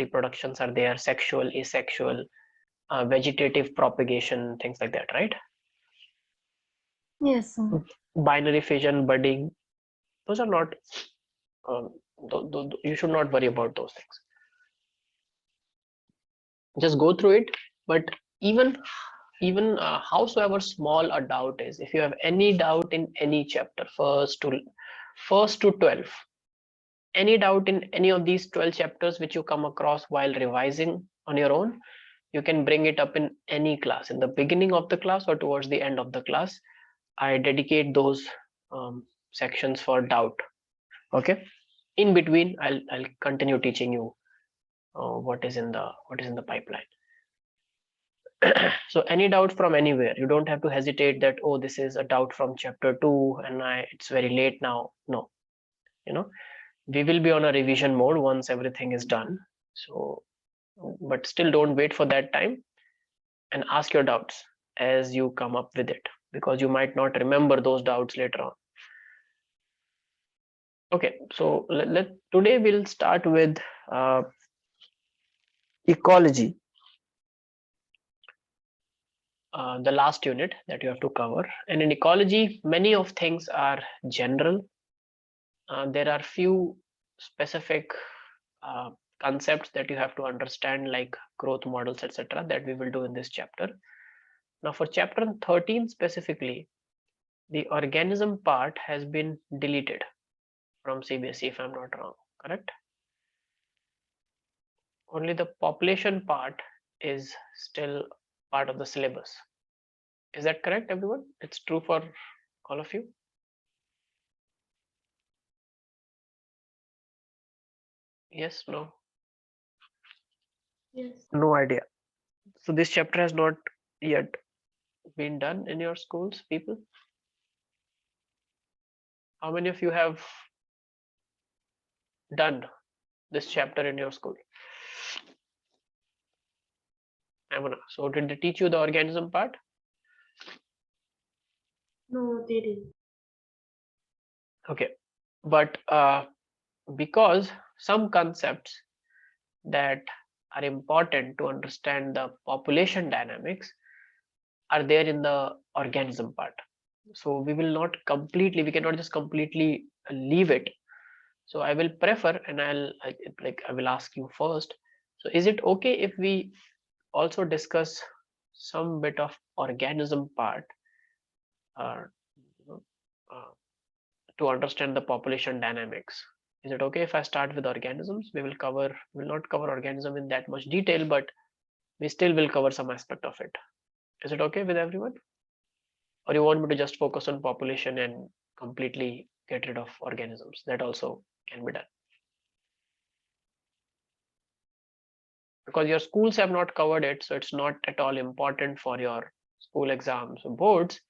reproductions are there, sexual, asexual, vegetative propagation, things like that, right? Yes, sir. Binary fission, budding, those are not, um, you should not worry about those things. Just go through it. But even howsoever small a doubt is, if you have any doubt in any chapter, first to 12, any doubt in any of these 12 chapters which you come across while revising on your own, you can bring it up in any class, in the beginning of the class or towards the end of the class. I dedicate those sections for doubt. Okay, in between I'll continue teaching you what is in the pipeline. So any doubt from anywhere, you don't have to hesitate that, oh, this is a doubt from chapter 2 and it's very late now. No, you know, we will be on a revision mode once everything is done. So, but still don't wait for that time, and ask your doubts as you come up with it, because you might not remember those doubts later on. Okay, so today we'll start with ecology, the last unit that you have to cover. And in ecology, many of things are general. There are few specific uh, concepts that you have to understand, like growth models, etc., that we will do in this chapter. Now for chapter 13 specifically, the organism part has been deleted from CBSE, if I'm not wrong, correct? Only the population part is still part of the syllabus. Is that correct, everyone? It's true for all of you? Yes, no? Yes. No idea. So this chapter has not yet been done in your schools, people? How many of you have done this chapter in your school? Amana, so did they teach you the organism part? No, they didn't. Okay, but because some concepts that are important to understand the population dynamics are there in the organism part. So we cannot just completely leave it. So I will prefer, and I will ask you first. So is it okay if we also discuss some bit of organism part uh, you know, uh, to understand the population dynamics? Is it okay if I start with organisms? We will not cover organism in that much detail, but we still will cover some aspect of it. Is it okay with everyone? Or you want me to just focus on population and completely get rid of organisms? That also can be done. Because your schools have not covered it, so it's not at all important for your school exams or boards.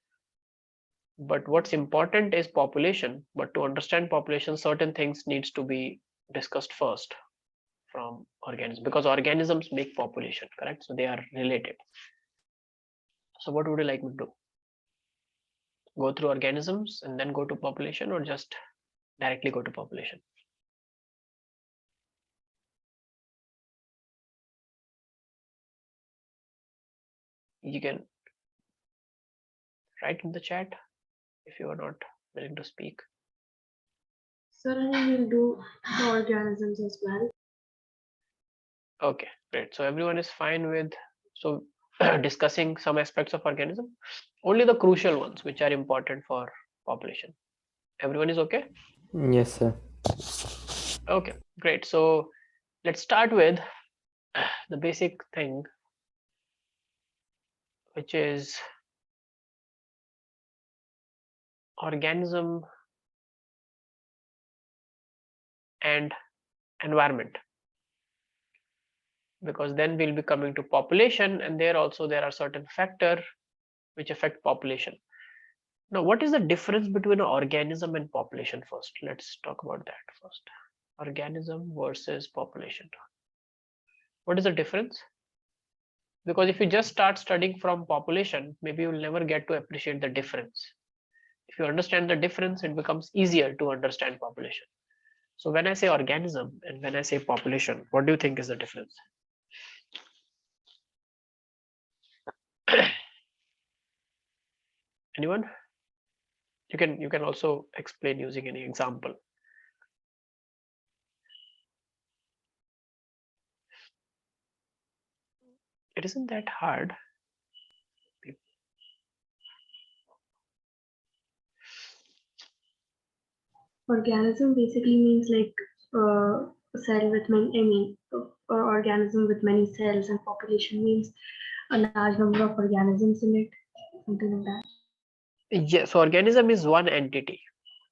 But what's important is population. But to understand population, certain things needs to be discussed first from organisms, because organisms make population, correct? So they are related. So what would you like me to do? Go through organisms and then go to population, or just directly go to population? You can write in the chat if you are not willing to speak. Sir, I will do the organisms as well. Okay, great. So everyone is fine with discussing some aspects of organism, only the crucial ones which are important for population. Everyone is okay? Yes, sir. Okay, great. So let's start with the basic thing, which is organism and environment, because then we'll be coming to population, and there are certain factors which affect population. Now, what is the difference between an organism and population first? Let's talk about that first. Organism versus population. What is the difference? Because if you just start studying from population, maybe you'll never get to appreciate the difference. If you understand the difference, it becomes easier to understand population. So when I say organism and when I say population, what do you think is the difference? Anyone? You can also explain using any example. It isn't that hard. Organism basically means like a cell with many, I mean, organism with many cells, and population means a large number of organisms in it, something like that. Yes, so organism is one entity,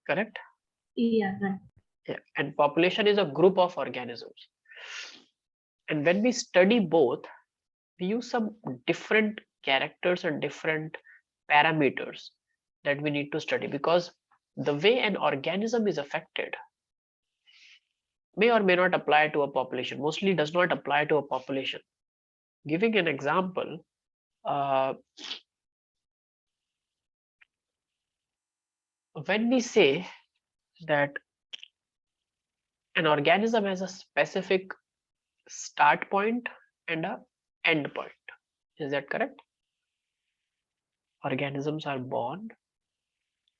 correct? Yeah, right. Yeah, and population is a group of organisms. And when we study both, we use some different characters and different parameters that we need to study, because the way an organism is affected may or may not apply to a population, mostly does not apply to a population. Giving an example, when we say that an organism has a specific start point and a end point, is that correct? Organisms are born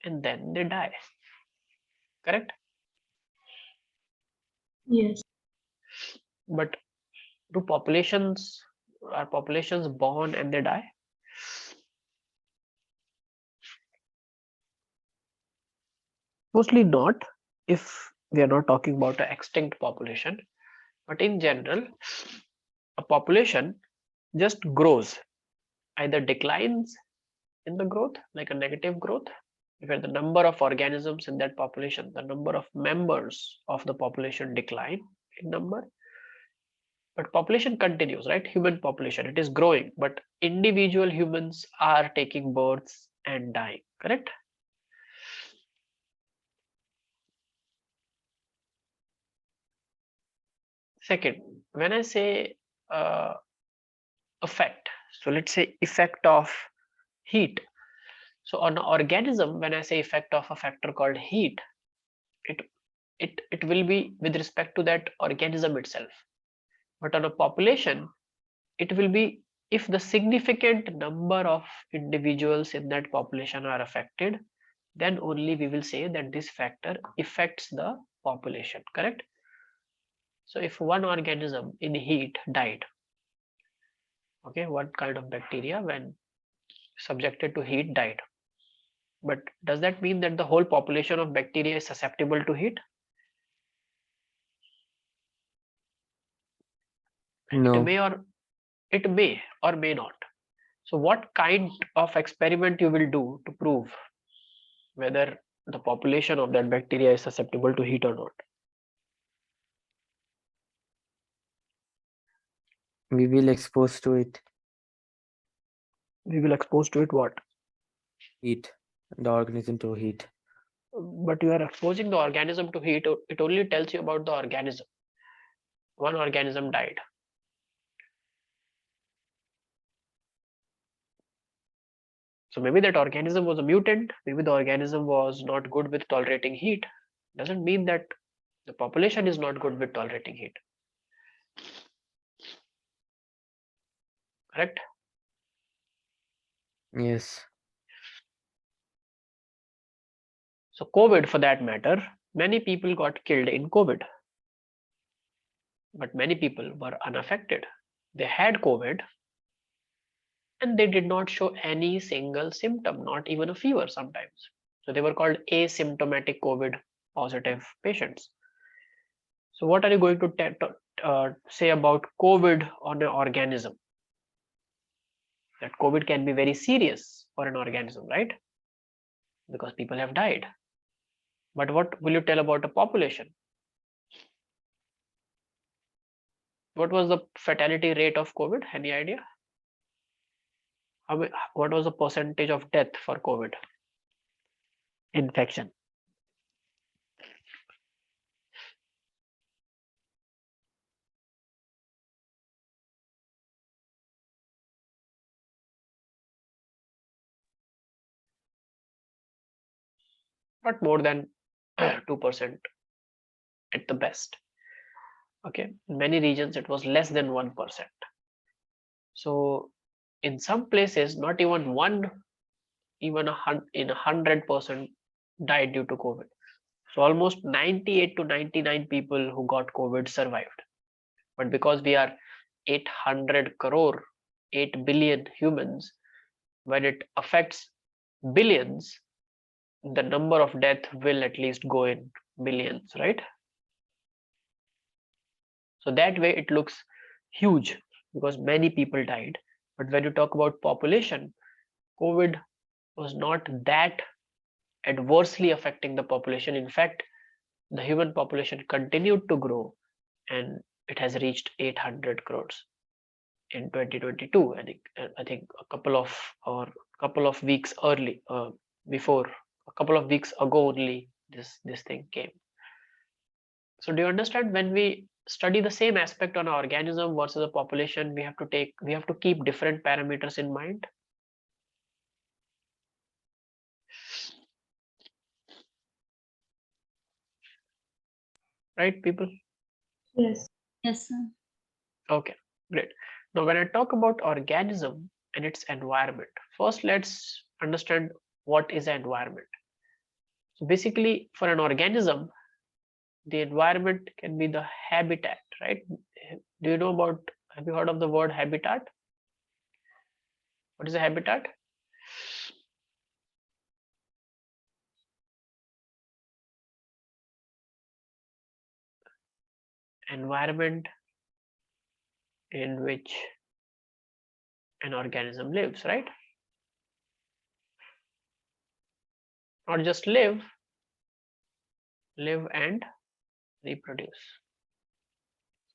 and then they die, correct? Yes. But do populations are populations born and they die? Mostly not, if we are not talking about an extinct population. But in general, a population just grows, either declines in the growth, like a negative growth, where the number of organisms in that population, the number of members of the population decline in number, but population continues, right? Human population, it is growing, but individual humans are taking births and dying, correct? Second, when I say uh, effect, so let's say effect of heat. So on an organism, when I say effect of a factor called heat, it it will be with respect to that organism itself. But on a population, it will be if the significant number of individuals in that population are affected, then only we will say that this factor affects the population, correct? So if one organism in heat died, okay, what kind of bacteria when subjected to heat died, but does that mean that the whole population of bacteria is susceptible to heat? It No, may or may not. So what kind of experiment you will do to prove whether the population of that bacteria is susceptible to heat or not? we will expose to it We will expose to it what? heat, the organism to heat. But you are exposing the organism to heat, it only tells you about the organism. One organism died. So maybe that organism was a mutant, maybe the organism was not good with tolerating heat. Doesn't mean that the population is not good with tolerating heat. Correct? Yes, So COVID, for that matter, many people got killed in COVID, but many people were unaffected. They had COVID and they did not show any single symptom, not even a fever sometimes. So they were called asymptomatic COVID positive patients. So what are you going to say about COVID on an organism? That COVID can be very serious for an organism, right? Because people have died. But what will you tell about a population? What was the fatality rate of COVID? Any idea? What was the percentage of death for COVID infection? Not more than 2%. at the best. Okay, in many regions it was less than 1%. So in some places, not even one, even in 100% died due to COVID. So almost 98 to 99 people who got COVID survived. But because we are 800 crore, 8 billion humans, when it affects billions, the number of death will at least go in millions, right? So that way it looks huge because many people died. But when you talk about population, COVID was not that adversely affecting the population. In fact, the human population continued to grow and it has reached 800 crores in 2022. I think a couple of weeks early, before a couple of weeks ago only, this thing came. So do you understand, when we study the same aspect on an organism versus a population, we have to keep different parameters in mind, right, people? Yes. Yes, sir. Okay, great. Now, when I talk about organism and its environment, first let's understand what is an environment. So basically, for an organism, the environment can be the habitat, right? Do you know about, have you heard of the word habitat? What is a habitat? Environment in which an organism lives, right? Not just live and reproduce,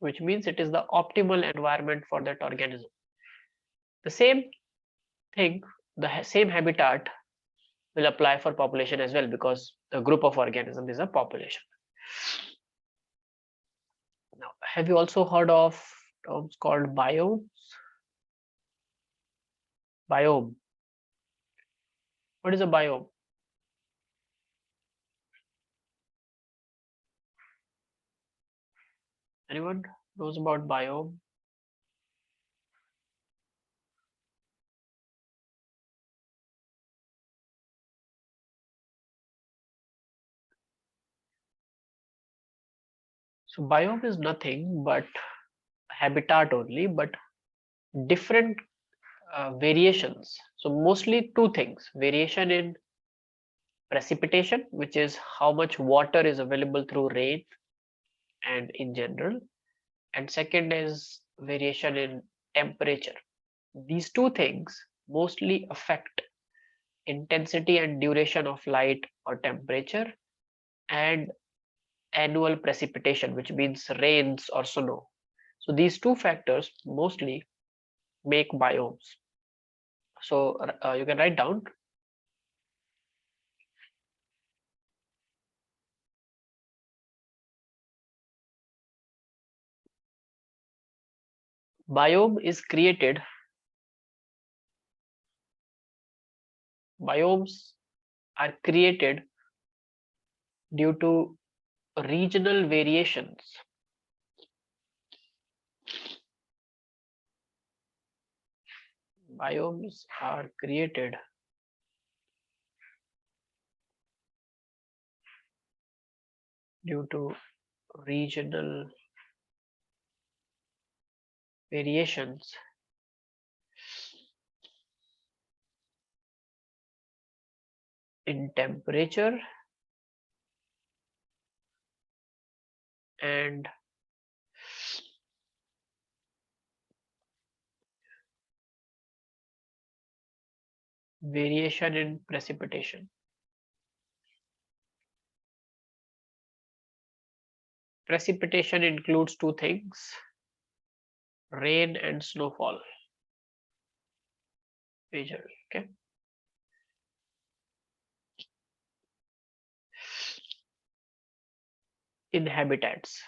which means it is the optimal environment for that organism. The same thing, the same habitat will apply for population as well, because the group of organism is a population. Now, have you also heard of terms called biomes? Biome. What is a biome? Anyone knows about biome? So biome is nothing but habitat only, but different variations. So mostly two things: variation in precipitation, which is how much water is available through rain and in general, and second is variation in temperature. These two things mostly affect intensity and duration of light or temperature, and annual precipitation, which means rains or snow. So these two factors mostly make biomes. So you can write down: biome is created, biomes are created due to regional variations biomes are created due to regional variations in temperature and variation in precipitation. Precipitation includes two things: rain and snowfall, majorly. Okay. In habitats.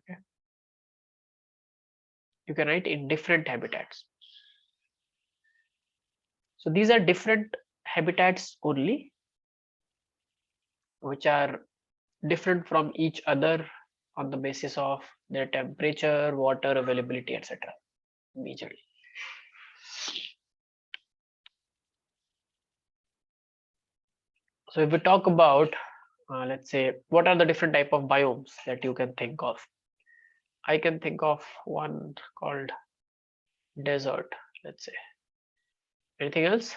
Okay. You can write in different habitats. So these are different habitats only. which are different from each other on the basis of their temperature, water availability, etc. Majorly. So if we talk about, let's say, what are the different type of biomes that you can think of? I can think of one called desert, let's say. Anything else?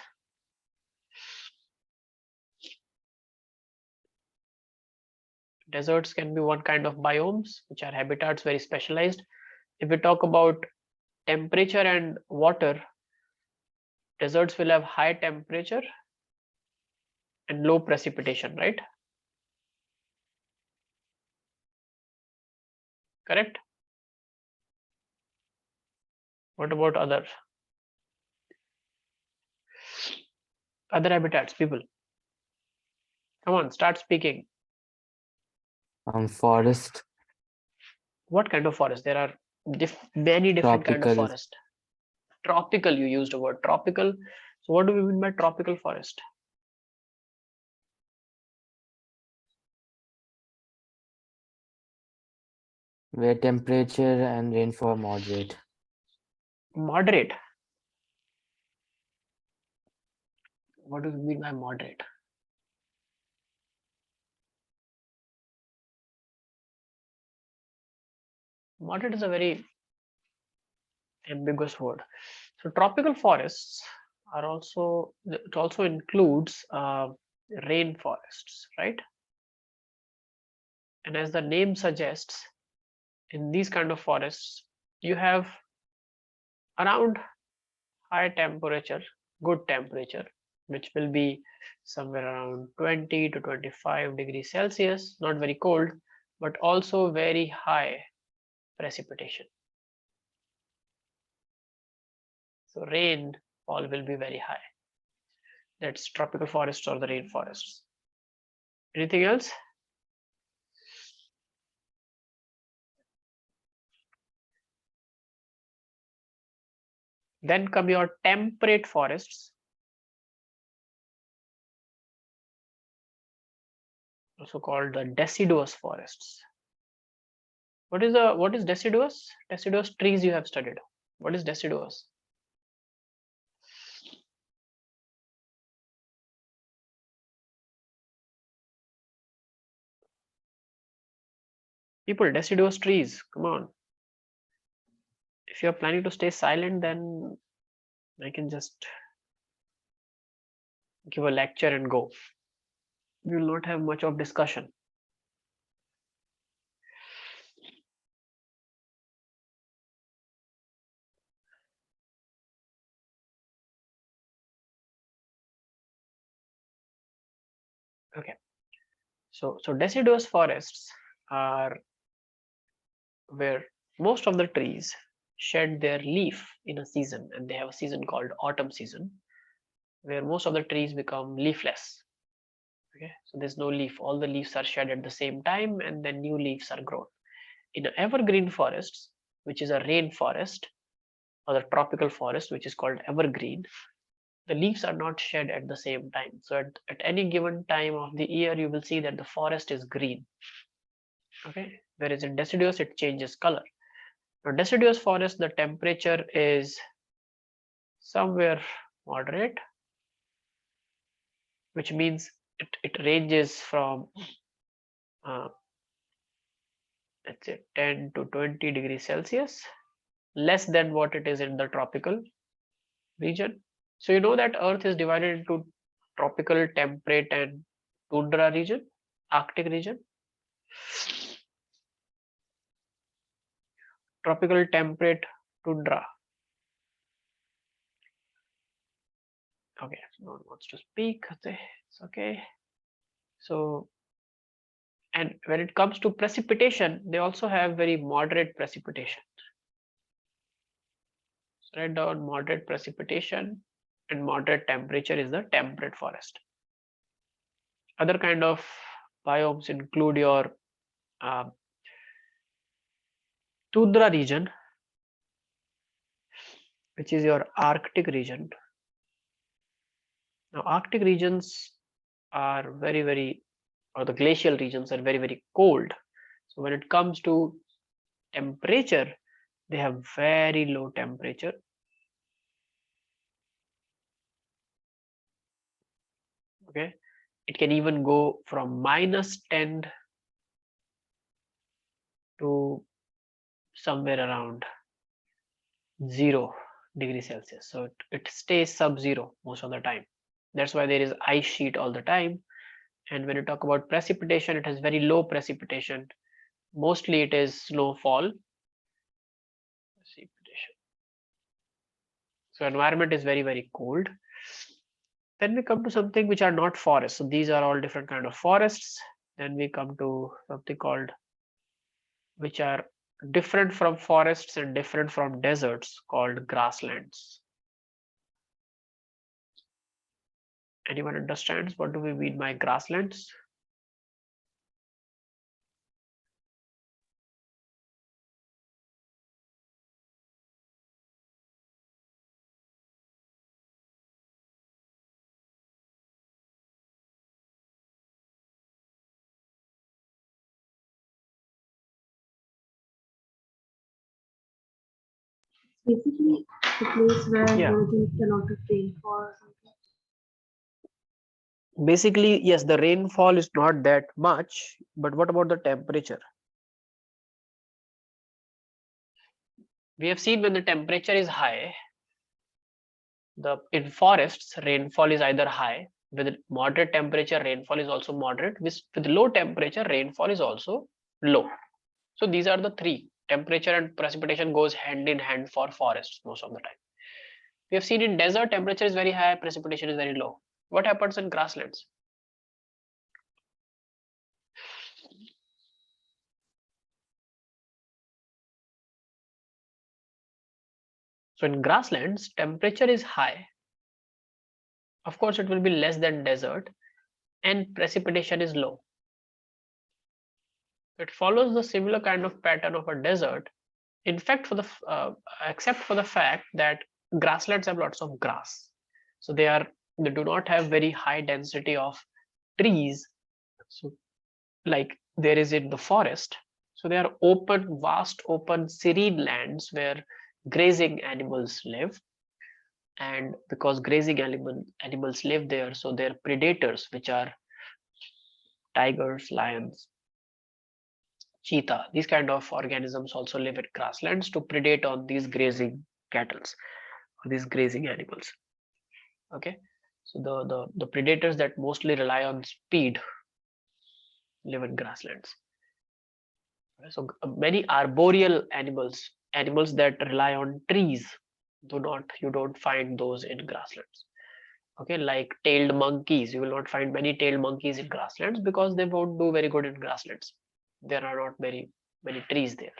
Deserts can be one kind of biomes, which are habitats very specialized. If we talk about temperature and water, deserts will have high temperature and low precipitation, right? Correct? What about other habitats, people? Come on, start speaking. Forest, What kind of forest? There are many different kind of tropical, forest. Tropical, you used a word tropical. So what do we mean by tropical forest? where temperature and rainfall moderate. Moderate. What do we mean by moderate? Moderate is a very ambiguous word. So tropical forests are also, it also includes rainforests, right? And as the name suggests, in these kind of forests, you have around high temperature, good temperature, which will be somewhere around 20 to 25 degrees Celsius, not very cold, but also very high precipitation. So rainfall will be very high. That's tropical forests or the rainforests. Anything else? Then come your temperate forests, also called the deciduous forests. What is deciduous? Deciduous trees you have studied. What is deciduous? People, deciduous trees, come on. If you're planning to stay silent, then I can just give a lecture and go. We will not have much of discussion. Okay. So deciduous forests are where most of the trees shed their leaf in a season, and they have a season called autumn season, where most of the trees become leafless. Okay, so there's no leaf, all the leaves are shed at the same time, and then new leaves are grown. In evergreen forests, which is a rainforest, or the tropical forest, which is called evergreen, the leaves are not shed at the same time. So at any given time of the year, you will see that the forest is green. Okay, whereas in deciduous, it changes color. Now deciduous forest, the temperature is somewhere moderate, which means it ranges from let's say 10 to 20 degrees Celsius, less than what it is in the tropical region. So you know that Earth is divided into tropical, temperate, and tundra region, Arctic region. Tropical, temperate, tundra. Okay, no one wants to speak. It's okay. So, and when it comes to precipitation, they also have very moderate precipitation. So write down moderate precipitation and moderate temperature is the temperate forest. Other kind of biomes include your tundra region, which is your Arctic region. Now, Arctic regions are very or the glacial regions are very, very cold. So when it comes to temperature, they have very low temperature. Okay, it can even go from -10 to somewhere around 0 degrees Celsius. So it stays sub-zero most of the time. That's why there is ice sheet all the time. And when you talk about precipitation, it has very low precipitation. Mostly it is snowfall. Precipitation. So environment is very, very cold. Then we come to something which are not forests. So these are all different kind of forests. Then we come to something called, which are different from forests and different from deserts, called grasslands. Anyone understands what do we mean by grasslands? Basically, the place where Yeah. there is a lot of rainfall or something. Basically, yes, the rainfall is not that much, but what about the temperature? We have seen when the temperature is high, in forests, rainfall is either high. With moderate temperature, rainfall is also moderate. With low temperature, rainfall is also low. So these are the three. Temperature and precipitation goes hand in hand for forests most of the time. We have seen in desert, temperature is very high, precipitation is very low. What happens in grasslands? So in grasslands, temperature is high. Of course, it will be less than desert, and precipitation is low. It follows the similar kind of pattern of a desert. In fact, except for the fact that grasslands have lots of grass, so they do not have very high density of trees. So like there is in the forest. So they are open, vast, open, serene lands where grazing animals live. And because grazing animals live there, so their predators, which are tigers, lions, cheetah, these kind of organisms also live at grasslands to predate on these grazing cattle or these grazing animals. Okay, so the predators that mostly rely on speed live in grasslands. So many arboreal animals that rely on trees, you don't find those in grasslands. Okay, like tailed monkeys, you will not find many tailed monkeys in grasslands because they won't do very good in grasslands. There are not very many trees there.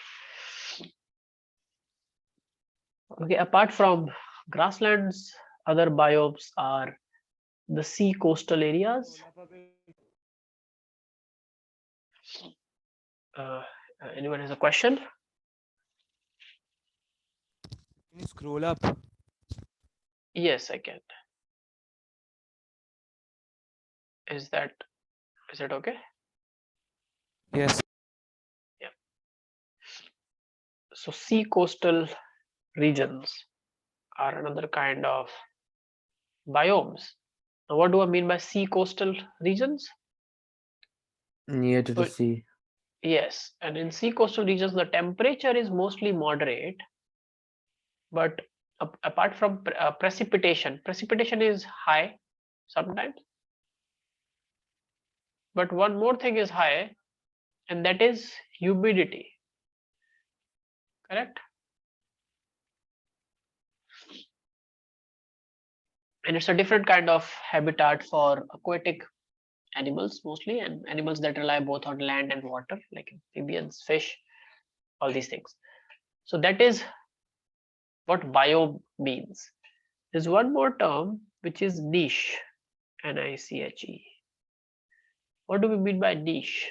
Okay, apart from grasslands, other biomes are the sea coastal areas. uh, Anyone has a question? Can you scroll up? Yes, I can. Is that okay? Yes. Yeah. So sea coastal regions are another kind of biomes. Now, what do I mean by sea coastal regions? Near to the So sea. yes, and in sea coastal regions, the temperature is mostly moderate, but apart from precipitation is high sometimes. But one more thing is high, and that is humidity. Correct? And it's a different kind of habitat for aquatic animals mostly, and animals that rely both on land and water, like amphibians, fish, all these things. So that is what biome means. There's one more term which is niche, Niche. What do we mean by niche?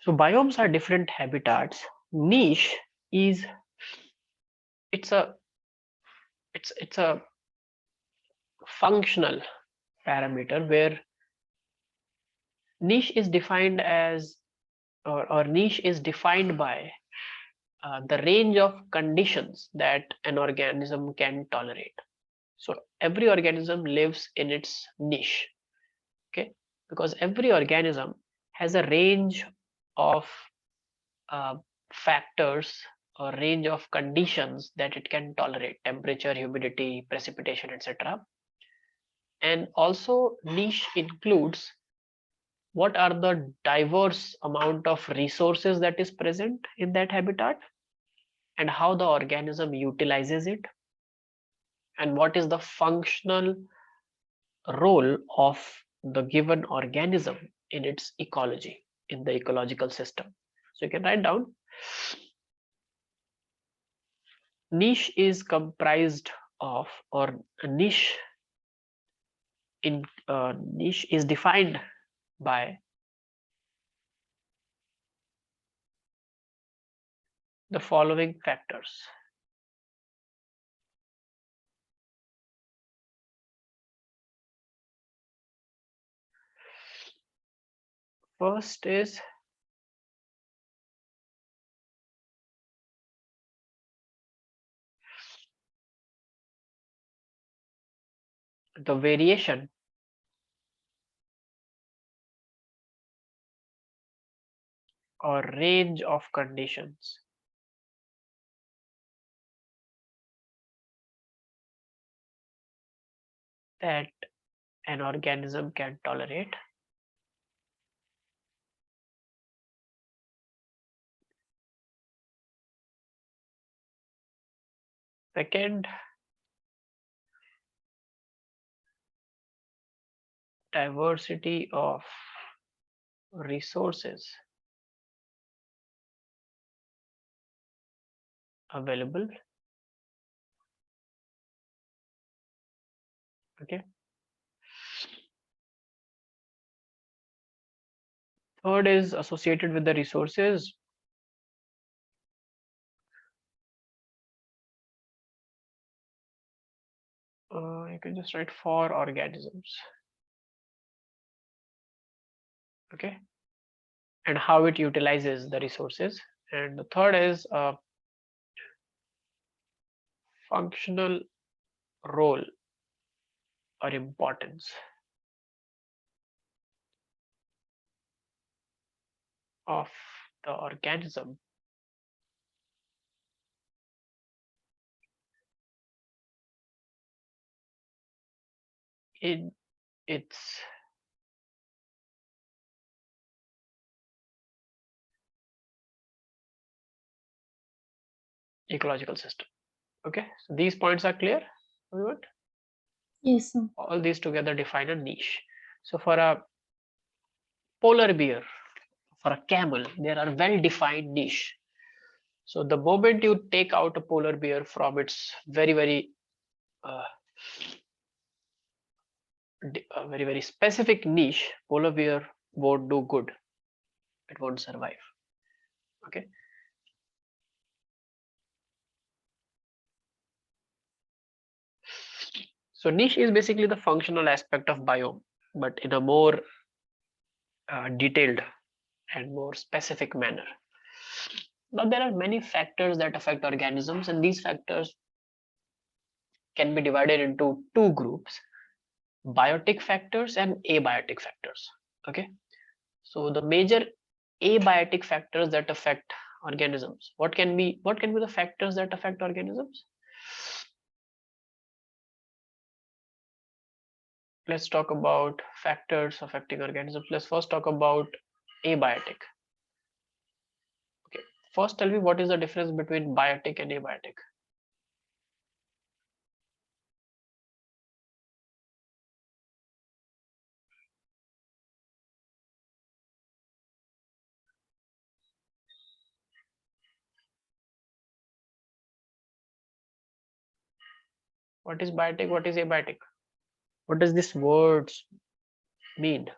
So biomes are different habitats. Niche is it's a functional parameter where niche is defined as, or niche is defined by the range of conditions that an organism can tolerate. So every organism lives in its niche, okay, because every organism has a range of uh, factors or range of conditions that it can tolerate: temperature, humidity, precipitation, etc. And also niche includes what are the diverse amount of resources that is present in that habitat, and how the organism utilizes it, and what is the functional role of the given organism in its ecology, in the ecological system. So you can write down: niche is comprised of, or a niche is defined by the following factors. First is the variation or range of conditions that an organism can tolerate. Second, diversity of resources available. Okay. Third is associated with the resources. You can just write for organisms. Okay. And how it utilizes the resources. And the third is functional role or importance of the organism in its ecological system. Okay, so these points are clear, everyone? Yes, sir. All these together define a niche. So for a polar bear, for a camel, there are well defined niche. So the moment you take out a polar bear from its uh, very specific niche, polar bear won't do good, it won't survive. Okay. So niche is basically the functional aspect of biome, but in a more detailed and more specific manner. Now there are many factors that affect organisms, and these factors can be divided into two groups: biotic factors and abiotic factors. Okay, so the major abiotic factors that affect organisms, what can be the factors that affect organisms? Let's talk about factors affecting organisms. Let's first talk about abiotic. Okay, first tell me, what is the difference between biotic and abiotic? What is biotic, what is abiotic? What does this words mean?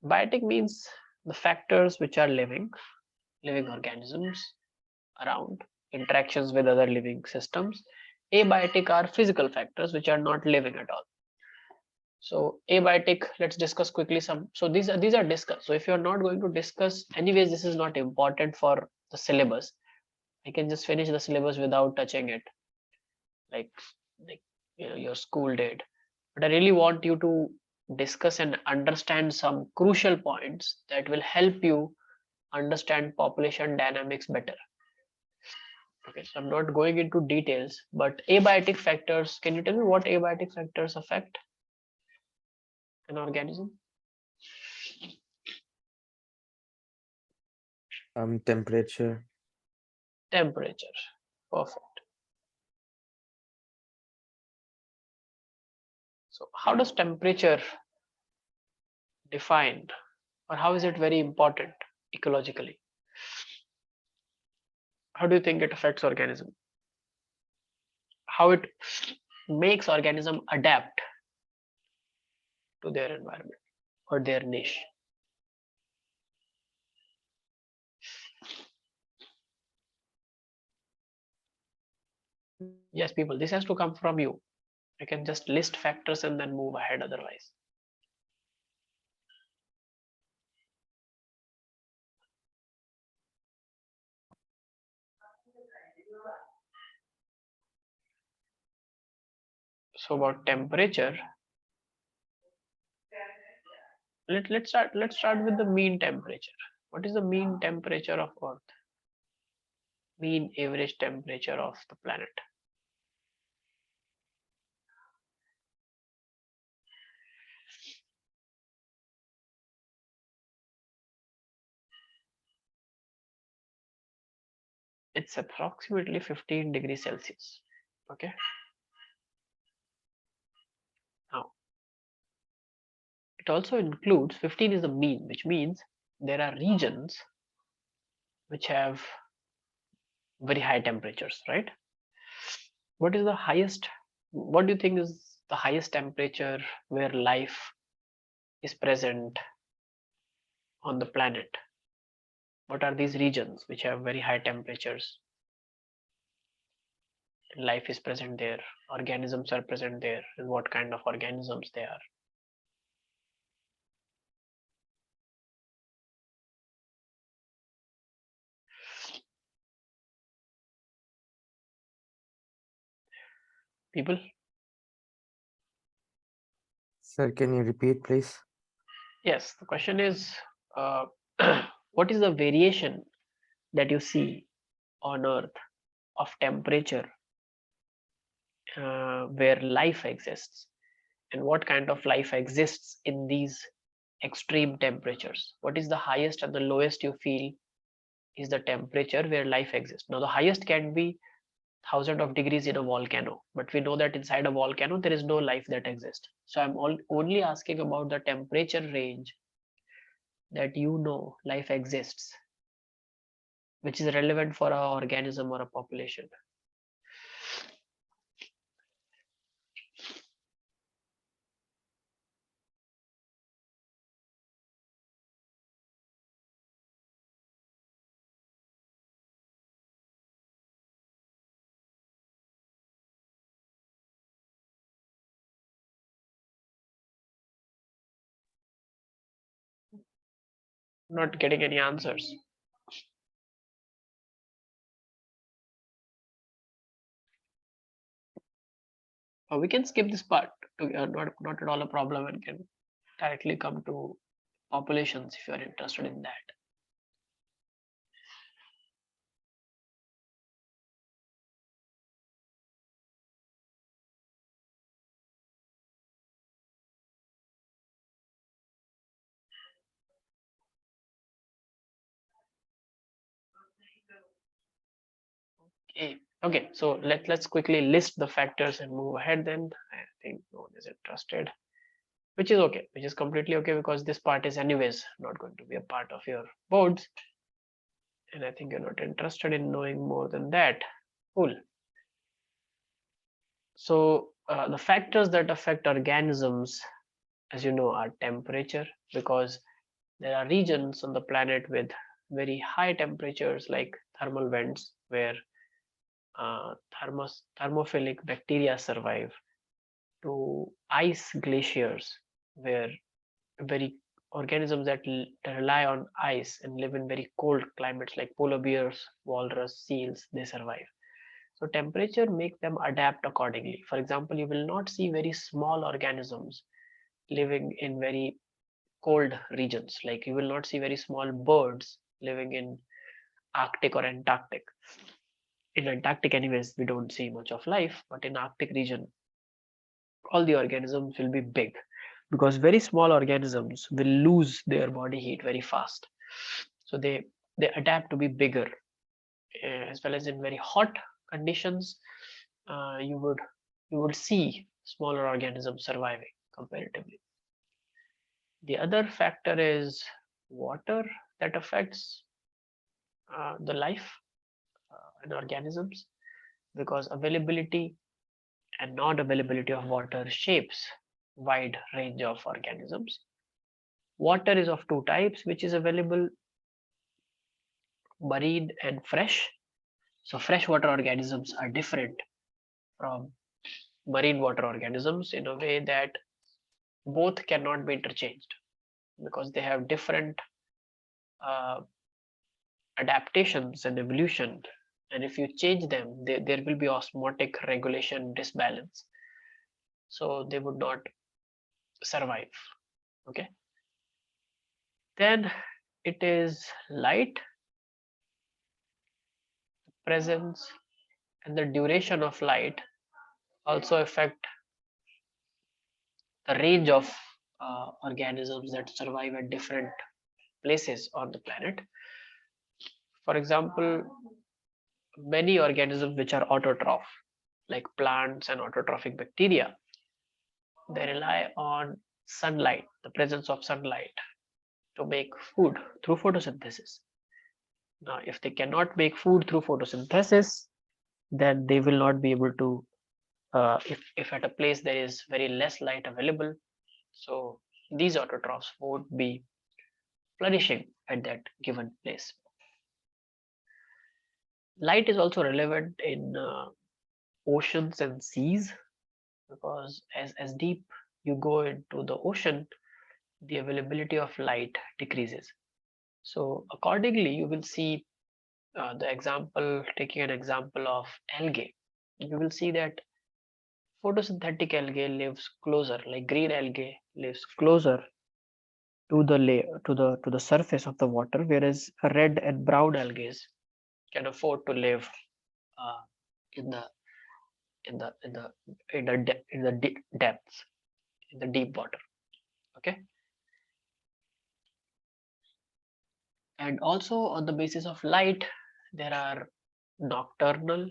Biotic means the factors which are living organisms around, interactions with other living systems. Abiotic are physical factors which are not living at all. So abiotic, let's discuss quickly some. So these are discussed. So if you're not going to discuss, anyways, this is not important for the syllabus. I can just finish the syllabus without touching it, like like your school did. But I really want you to discuss and understand some crucial points that will help you understand population dynamics better. Okay, so I'm not going into details, but abiotic factors, can you tell me what abiotic factors affect an organism? Temperature. Temperature. Perfect. So how does temperature defined, or how is it very important ecologically? How do you think it affects organism? How it makes organism adapt to their environment or their niche? Yes, people, this has to come from you. You can just list factors and then move ahead otherwise. So about temperature, let's start with the mean temperature. What is the mean temperature of Earth? Mean average temperature of the planet. It's approximately 15 degrees Celsius. Okay. Now, it also includes 15 is the mean, which means there are regions which have very high temperatures, right? What is the highest? What do you think is the highest temperature where life is present on the planet? What are these regions which have very high temperatures? Life is present there, organisms are present there, and what kind of organisms they are? People? Sir, can you repeat, please? Yes, the question is uh, what is the variation that you see on Earth of temperature where life exists, and what kind of life exists in these extreme temperatures? What is the highest and the lowest you feel is the temperature where life exists? Now, the highest can be thousands of degrees in a volcano, but we know that inside a volcano there is no life that exists. So I'm only asking about the temperature range that life exists, which is relevant for a organism or a population. Not getting any answers. We can skip this part. Not at all a problem, and can directly come to populations if you are interested in that. Okay, so let's quickly list the factors and move ahead then. I think no one is interested, which is okay, which is completely okay, because this part is anyways not going to be a part of your boards, and I think you're not interested in knowing more than that. Cool. So the factors that affect organisms, as you know, are temperature, because There are regions on the planet with very high temperatures like thermal vents where thermophilic bacteria survive, to ice glaciers where very organisms that rely on ice and live in very cold climates like polar bears, walrus, seals, they survive. So temperature make them adapt accordingly. For example, you will not see very small organisms living in very cold regions. Like you will not see very small birds living in Arctic or Antarctic. In Antarctic, anyways, we don't see much of life, but in Arctic region, all the organisms will be big because very small organisms will lose their body heat very fast. So they adapt to be bigger, as well as in very hot conditions. You would see smaller organisms surviving comparatively. The other factor is water that affects the life in organisms, because availability and non-availability of water shapes wide range of organisms. Water is of two types, which is available: marine and fresh. So freshwater organisms are different from marine water organisms in a way that both cannot be interchanged because they have different uh, adaptations and evolution, and if you change them, there will be osmotic regulation disbalance, so they would not survive. Okay, then it is light, presence, and the duration of light also affect the range of organisms that survive at different places on the planet. For example, many organisms which are autotroph, like plants and autotrophic bacteria, they rely on sunlight, the presence of sunlight, to make food through photosynthesis. Now, if they cannot make food through photosynthesis, then they will not be able to, if at a place there is very less light available, so these autotrophs won't be flourishing at that given place. Light is also relevant in oceans and seas, because as deep you go into the ocean, the availability of light decreases. So accordingly, you will see the example, taking an example of algae, you will see that photosynthetic algae lives closer, like green algae lives closer to the layer, to the surface of the water, whereas red and brown algae can afford to live uh, in the in the in the in the depths, in the deep water. Okay, and also on the basis of light, there are nocturnal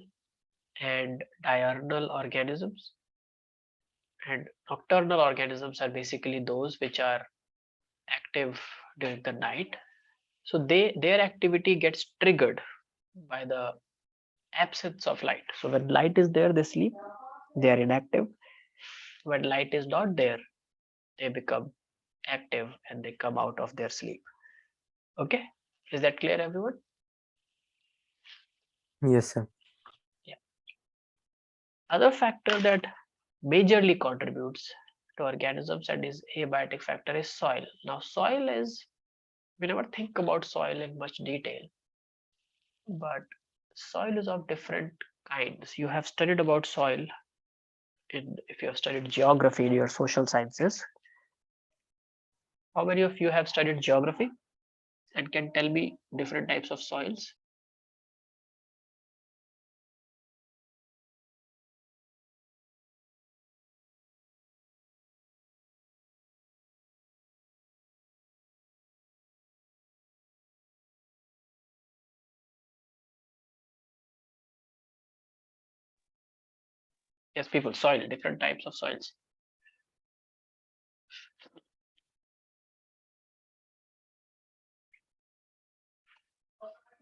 and diurnal organisms. And nocturnal organisms are basically those which are active during the night. So their activity gets triggered by the absence of light. So when light is there, they sleep, they are inactive. When light is not there, they become active and they come out of their sleep. Okay, is that clear, everyone? Yes, sir. Yeah. Other factor that majorly contributes to organisms and is abiotic factor is soil. Now soil is, we never think about soil in much detail, but soil is of different kinds. You have studied about soil in, if you have studied geography in your social sciences. How many of you have studied geography and can tell me different types of soils? Yes, people, soil, different types of soils.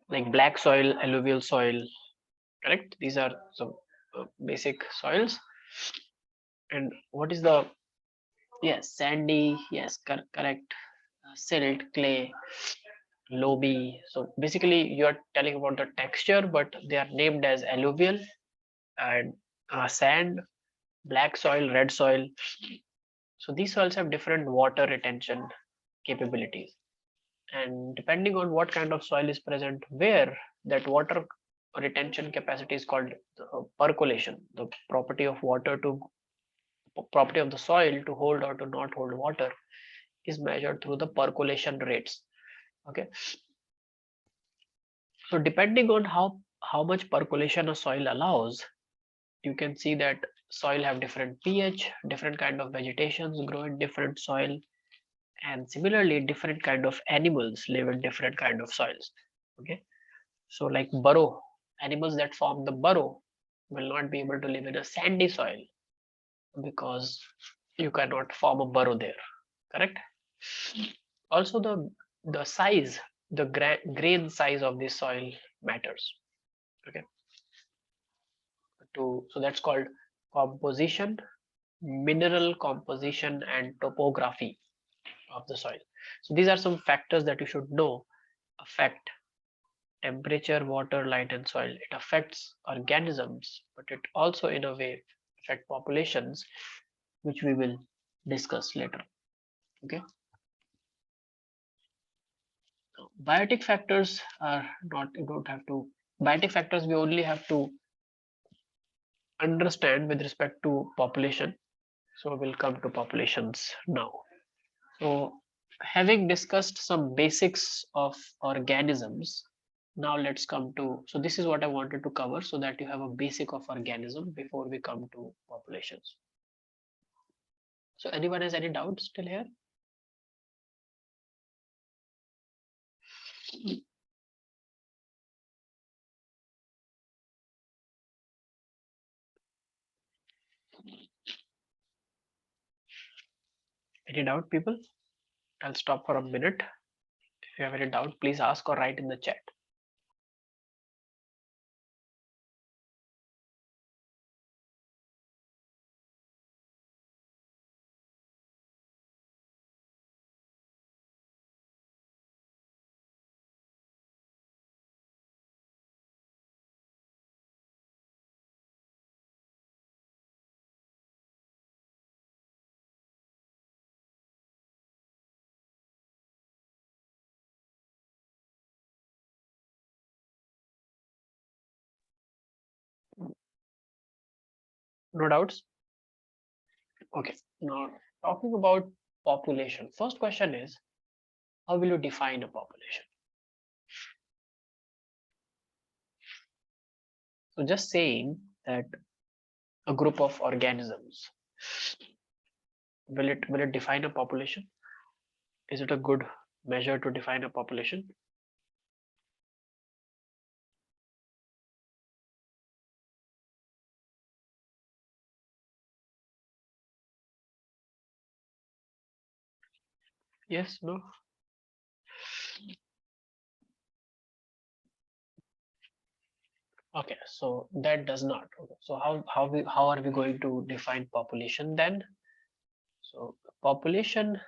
Like black soil, alluvial soil, correct? These are some basic soils. And what is the, yes, sandy, yes, correct. silt, clay, loamy. So basically, you are telling about the texture, but they are named as alluvial and sand, black soil, red soil. So these soils have different water retention capabilities, and depending on what kind of soil is present where, that water retention capacity is called percolation. The property of the soil to hold or to not hold water is measured through the percolation rates. Okay, so depending on how much percolation a soil allows, you can see that soil have different pH, different kind of vegetations grow in different soil, and similarly different kind of animals live in different kind of soils. Okay, so like burrow, animals that form the burrow will not be able to live in a sandy soil because you cannot form a burrow there, correct? Also the size, the grain size of the soil matters. Okay, so that's called composition, mineral composition, and topography of the soil. So these are some factors that you should know affect temperature, water, light, and soil. It affects organisms, but it also in a way affect populations, which we will discuss later. Okay, now, biotic factors are not, you don't have to, biotic factors we only have to understand with respect to population. So we'll come to populations now. So having discussed some basics of organisms, now let's come to, so this is what I wanted to cover so that you have a basic of organism before we come to populations. So anyone has any doubts till here? Any doubt, people? I'll stop for a minute. If you have any doubt, please ask or write in the chat. No doubts? Okay, now talking about population. First question is, how will you define a population? So just saying that a group of organisms, will it define a population? Is it a good measure to define a population? Yes, no? Okay, so that does not. Okay. So how are we going to define population then? So population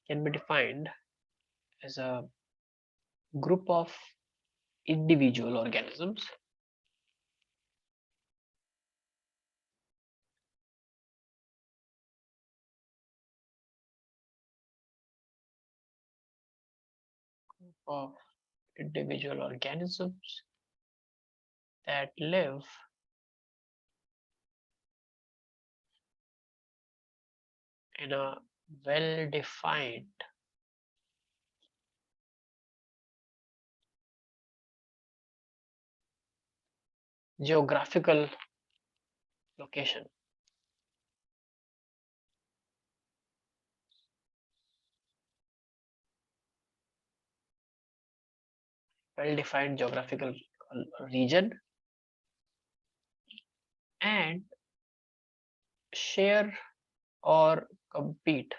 can be defined as a group of individual organisms of individual organisms that live in a well-defined geographical location. Well-defined geographical region, and share or compete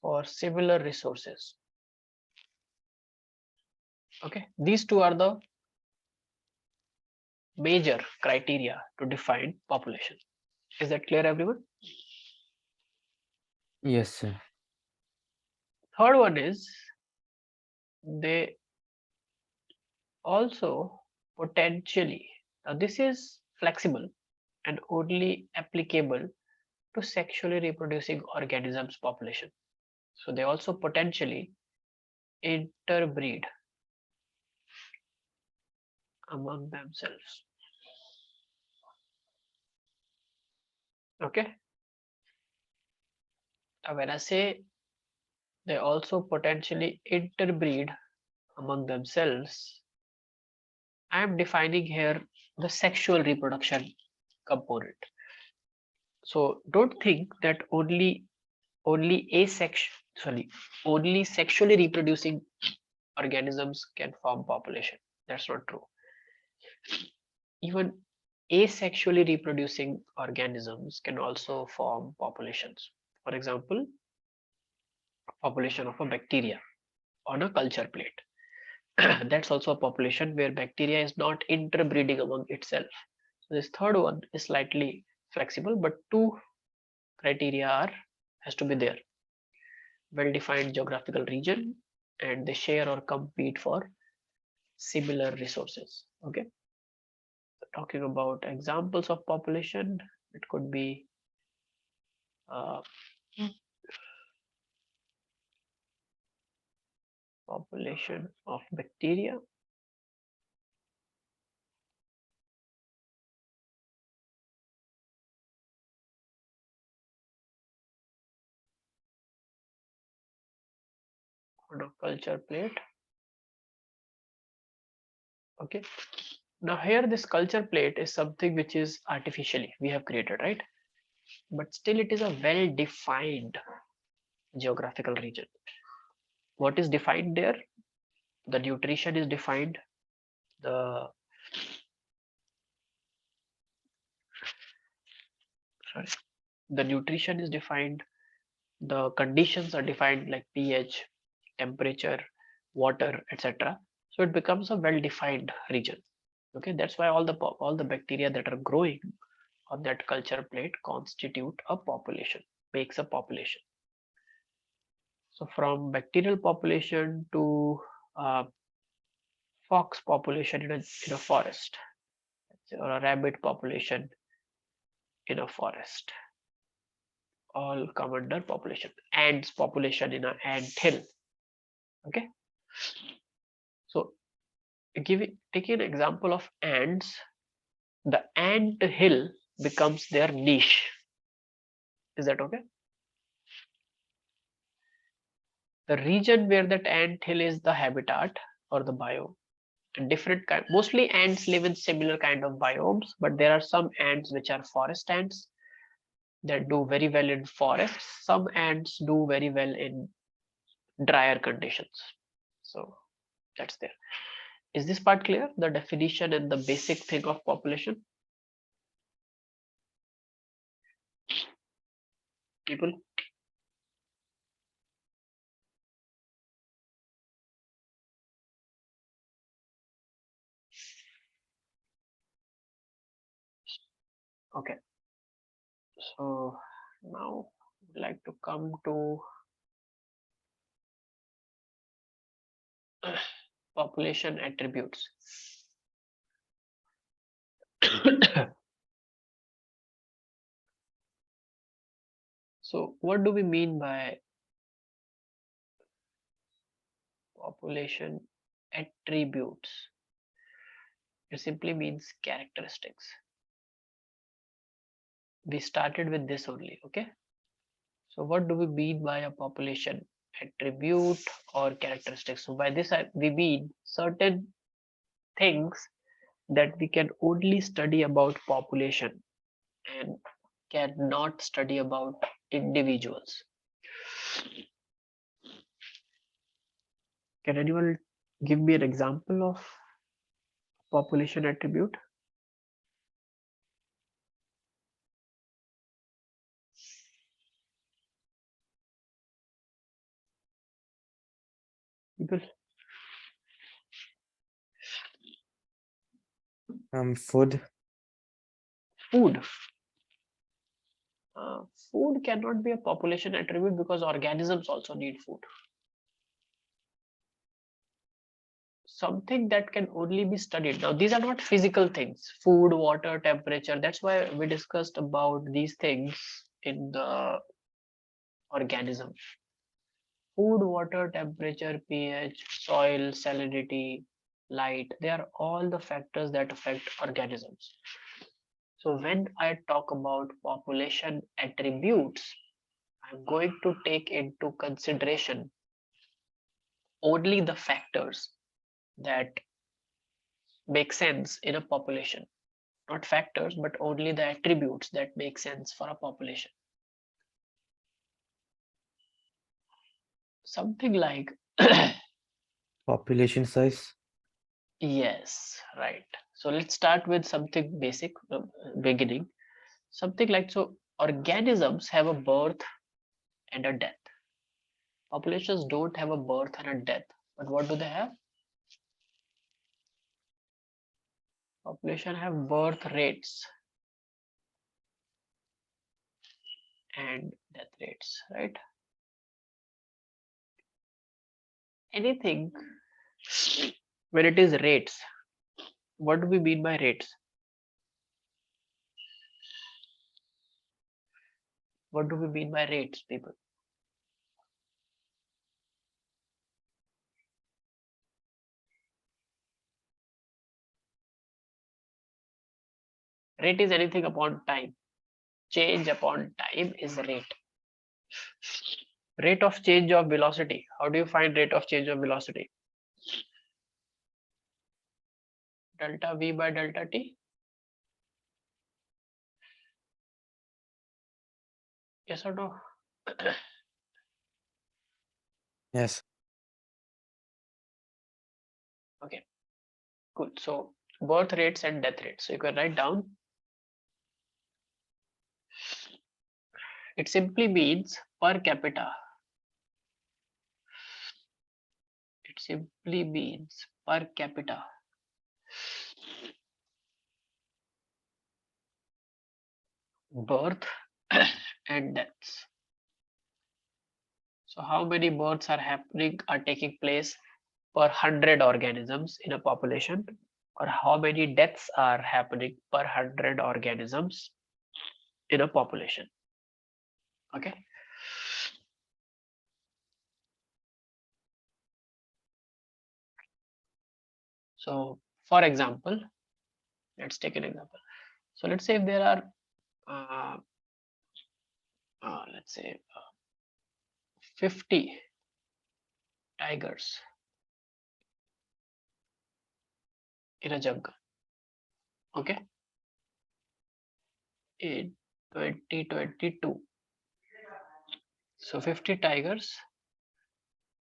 for similar resources. Okay, these two are the major criteria to define population. Is that clear, everyone? Yes, sir. Third one is they also potentially, now this is flexible and only applicable to sexually reproducing organisms population. So they also potentially interbreed among themselves. Okay. Now when I say they also potentially interbreed among themselves, I am defining here the sexual reproduction component. So don't think that only sexually reproducing organisms can form population. That's not true. Even asexually reproducing organisms can also form populations. For example, population of a bacteria on a culture plate. That's also a population where bacteria is not interbreeding among itself. So this third one is slightly flexible, but two criteria has to be there: well-defined geographical region, and they share or compete for similar resources. Okay, so talking about examples of population, it could be uh, population of bacteria, on a culture plate. Okay, now here this culture plate is something which is artificially we have created, right? But still it is a well-defined geographical region. What is defined there? The nutrition is defined, the sorry, the nutrition is defined, the conditions are defined like pH, temperature, water, etc. So it becomes a well-defined region. Okay, that's why all the bacteria that are growing on that culture plate constitute a population, makes a population. So from bacterial population to uh, fox population in a forest, or a rabbit population in a forest, all come under population. Ants population in an ant hill. Okay, so taking an example of ants, the ant hill becomes their niche. Is that okay? The region where that ant hill is the habitat or the biome. And different kind, mostly ants live in similar kind of biomes, but there are some ants which are forest ants that do very well in forests. Some ants do very well in drier conditions. So that's there. Is this part clear? The definition and the basic thing of population? People? Okay. So now I'd like to come to population attributes. So what do we mean by population attributes? It simply means characteristics. We started with this only, okay? So what do we mean by a population attribute or characteristics? So by this we mean certain things that we can only study about population and cannot study about individuals. Can anyone give me an example of population attribute? People? Food. Food. Food cannot be a population attribute because organisms also need food. Something that can only be studied. Now, these are not physical things: food, water, temperature. That's why we discussed about these things in the organism. Food, water, temperature, pH, soil, salinity, light, they are all the factors that affect organisms. So when I talk about population attributes, I'm going to take into consideration only the factors that make sense in a population. Not factors, but only the attributes that make sense for a population. Something like Population size. yes, right. So let's start with something basic, beginning. Something like, so organisms have a birth and a death. Populations don't have a birth and a death, but what do they have? Population have birth rates and death rates, right? Anything when it is rates, what do we mean by rates? What do we mean by rates, people? Rate is anything upon time. Change upon time is rate. Rate of change of velocity. How do you find rate of change of velocity? Delta V by delta T. Yes or no? Yes. Okay, good. So birth rates and death rates. So you can write down. It simply means per capita. It simply means per capita. Birth and deaths. So how many births are taking place per 100 organisms in a population, or how many deaths are happening per 100 organisms in a population? Okay. So for example, let's take an example. So let's say if there are let's say 50 tigers in a jungle, okay, in 2022. So 50 tigers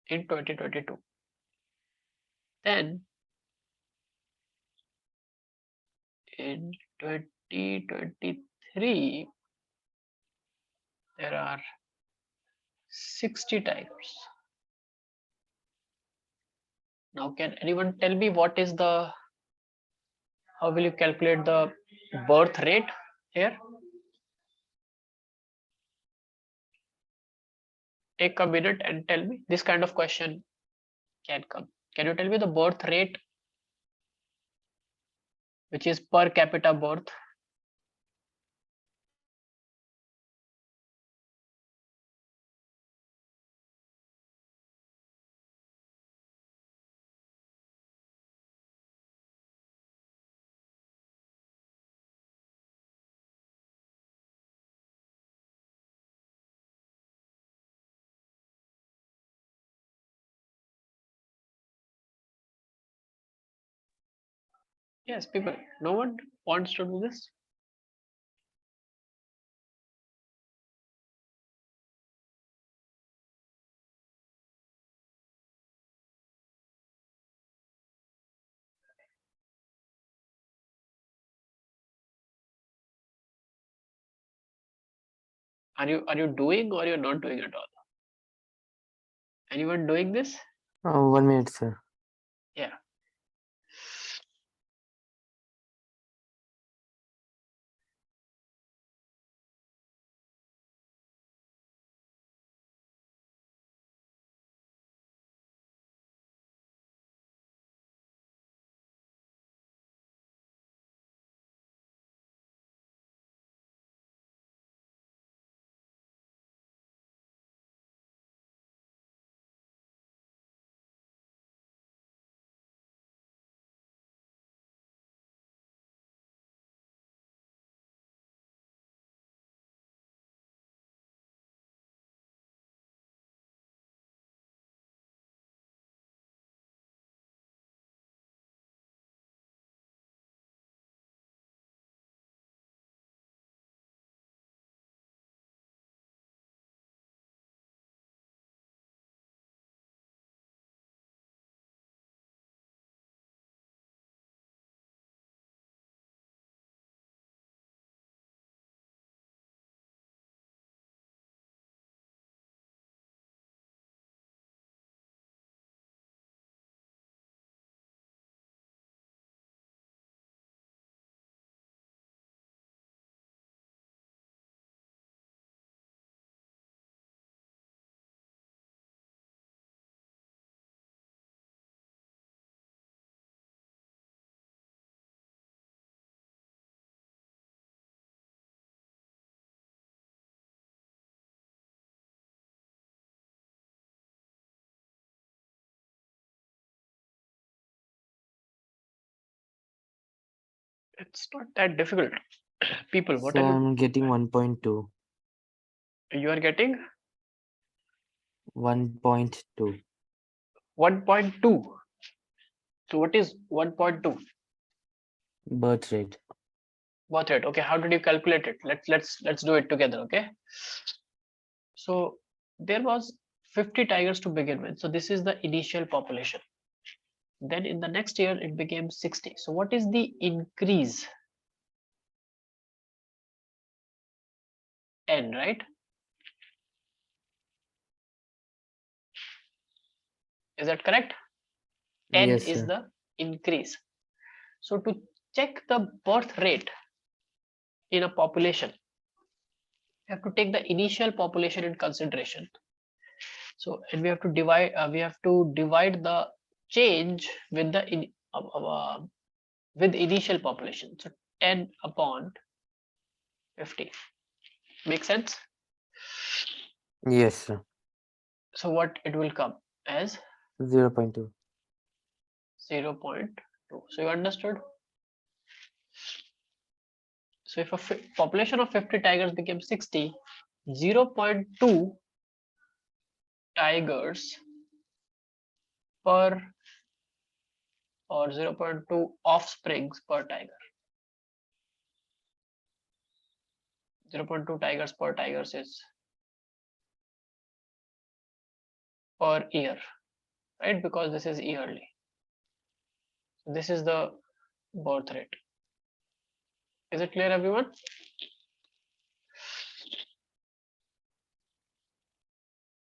in 2022. Then in 2023 there are 60 tigers. Now can anyone tell me what is the, how will you calculate the birth rate here? Take a minute and tell me. This kind of question can come. Can you tell me the birth rate, which is per capita birth? Yes, people. No one wants to do this. Are you doing, or you're not doing at all? Anyone doing this? 1 minute, sir. Yeah. It's not that difficult. People, what So are you? I'm getting 1.2. You are getting 1.2. 1.2. So what is 1.2? Birth rate. Birth rate. Okay, how did you calculate it? Let's do it together. Okay. So there was 50 tigers to begin with. So this is the initial population. Then in the next year it became 60. So what is the increase? N, right? Is that correct? N Yes, is sir. the increase. So to check the birth rate in a population, you have to take the initial population in consideration. So and we have to divide the change with the with initial population. So 10 upon 50. Make sense? Yes, sir. So what it will come as 0.2. 0.2. So you understood? So if a population of 50 tigers became 60, 0.2 tigers per or 0.2 offsprings per tiger. 0.2 tigers per tigers is per year, right? Because this is yearly. So this is the birth rate. Is it clear, everyone?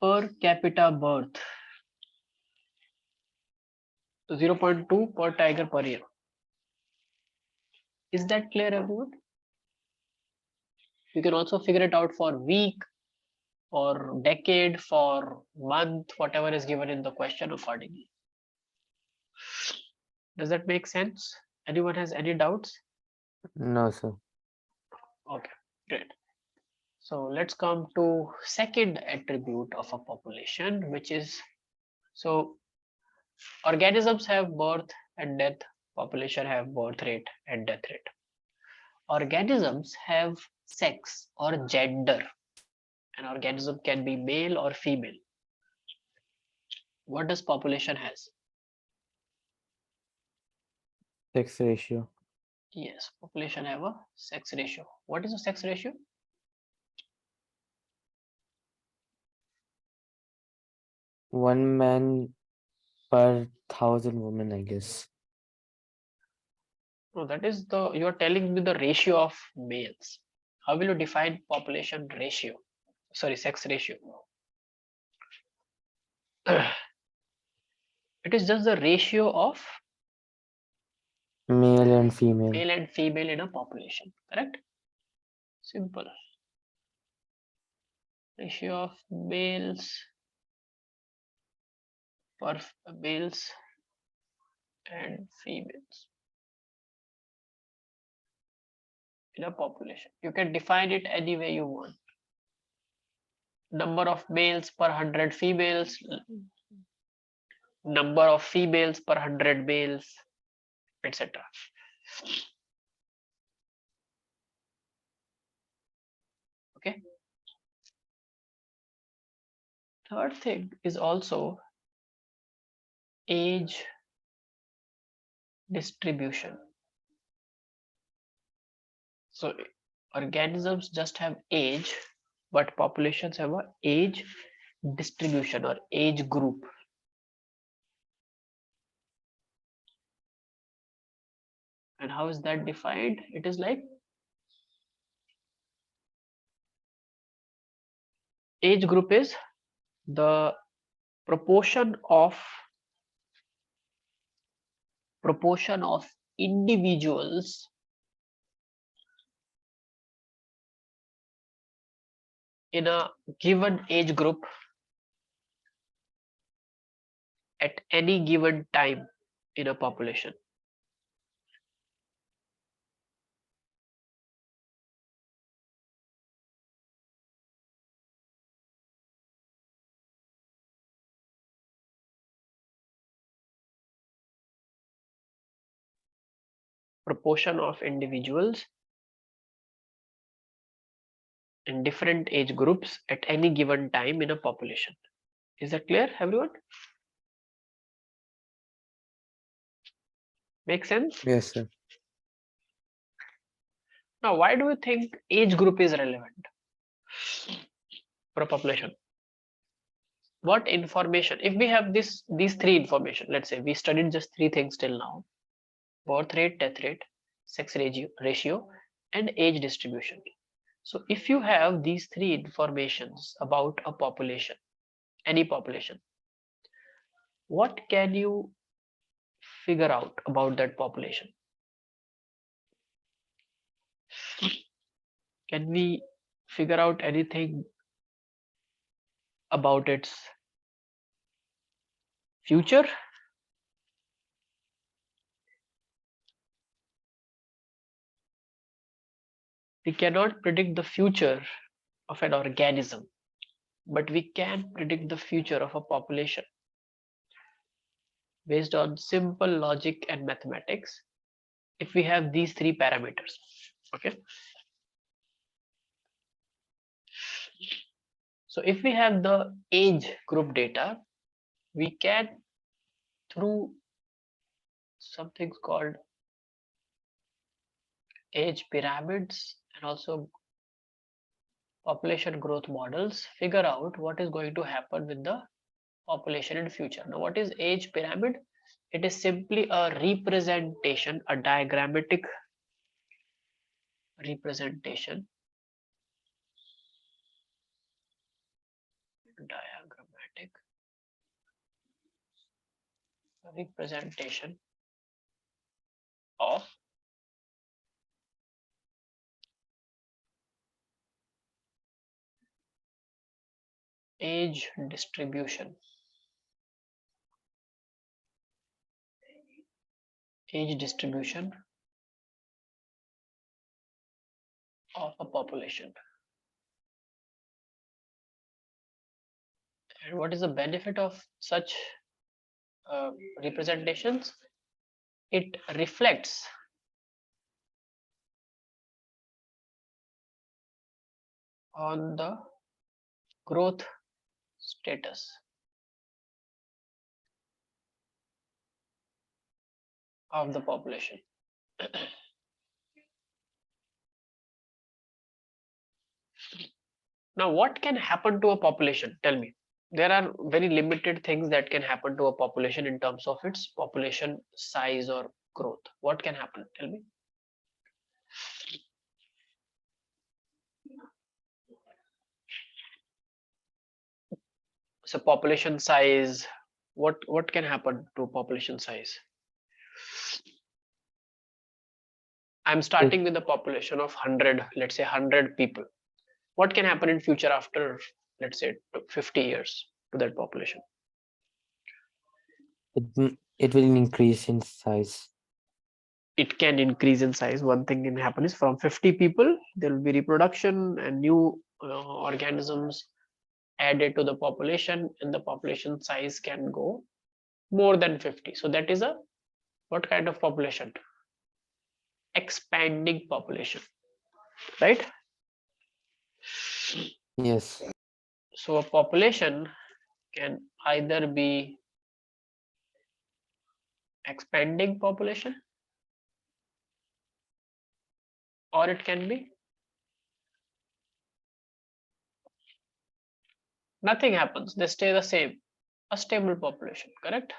Per capita birth, 0.2 per tiger per year. Is that clear, everyone? You can also figure it out for week, for decade, for month, whatever is given in the question accordingly. Does that make sense? Anyone has any doubts? No, sir. Okay, great. So let's come to second attribute of a population, which is, so organisms have birth and death, population have birth rate and death rate. Organisms have sex or gender. An organism can be male or female. What does population has? Sex ratio. Yes, population have a sex ratio. What is a sex ratio? One man per 1,000 women, I guess. No, that is the, you are telling me the ratio of males. How will you define population ratio? Sorry, sex ratio. It is just the ratio of Male and female. male and female in a population, correct? Simple. Ratio of males per males and females in a population. You can define it any way you want. Number of males per 100 females, number of females per 100 males, etc. Okay. Third thing is also age distribution. So organisms just have age, but populations have a age distribution or age group. And how is that defined? It is like age group is the proportion of individuals in a given age group at any given time in a population. proportion of individuals in different age groups at any given time in a population. Is that clear, everyone? Make sense? Yes, sir. Now, why do you think age group is relevant for a population? What information, if we have these three information, let's say we studied just three things till now: birth rate, death rate, sex ratio, and age distribution. So if you have these three informations about a population, any population, what can you figure out about that population? Can we figure out anything about its future? We cannot predict the future of an organism, but we can predict the future of a population based on simple logic and mathematics if we have these three parameters. Okay, so if we have the age group data, we can, through something called age pyramids and also population growth models, figure out what is going to happen with the population in future. Now, what is age pyramid? It is simply a representation, a diagrammatic representation, of age distribution, of a population. And what is the benefit of such representations? It reflects on the growth status of the population. Now, what can happen to a population? Tell me. There are very limited things that can happen to a population in terms of its population size or growth. What can happen? Tell me. So population size, what can happen to population size? I'm starting with a population of 100, let's say 100 people. What can happen in future after, let's say, 50 years to that population? It will increase in size. It can increase in size. One thing can happen is from 50 people, there will be reproduction and new organisms added to the population, and the population size can go more than 50. So that is a what kind of population? Expanding population, right? Yes. So a population can either be expanding population or it can be nothing happens, they stay the same, a stable population, correct?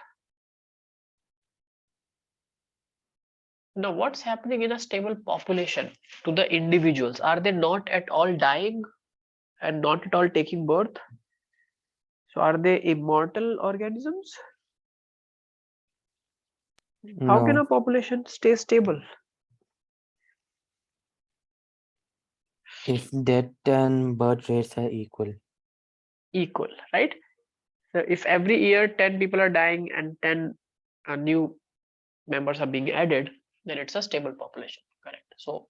Now, what's happening in a stable population to the individuals? Are they not at all dying and not at all taking birth? So are they immortal organisms? How can No. a population stay stable? If death and birth rates are equal. Equal, right? So if every year 10 people are dying and 10 new members are being added, then it's a stable population, correct? So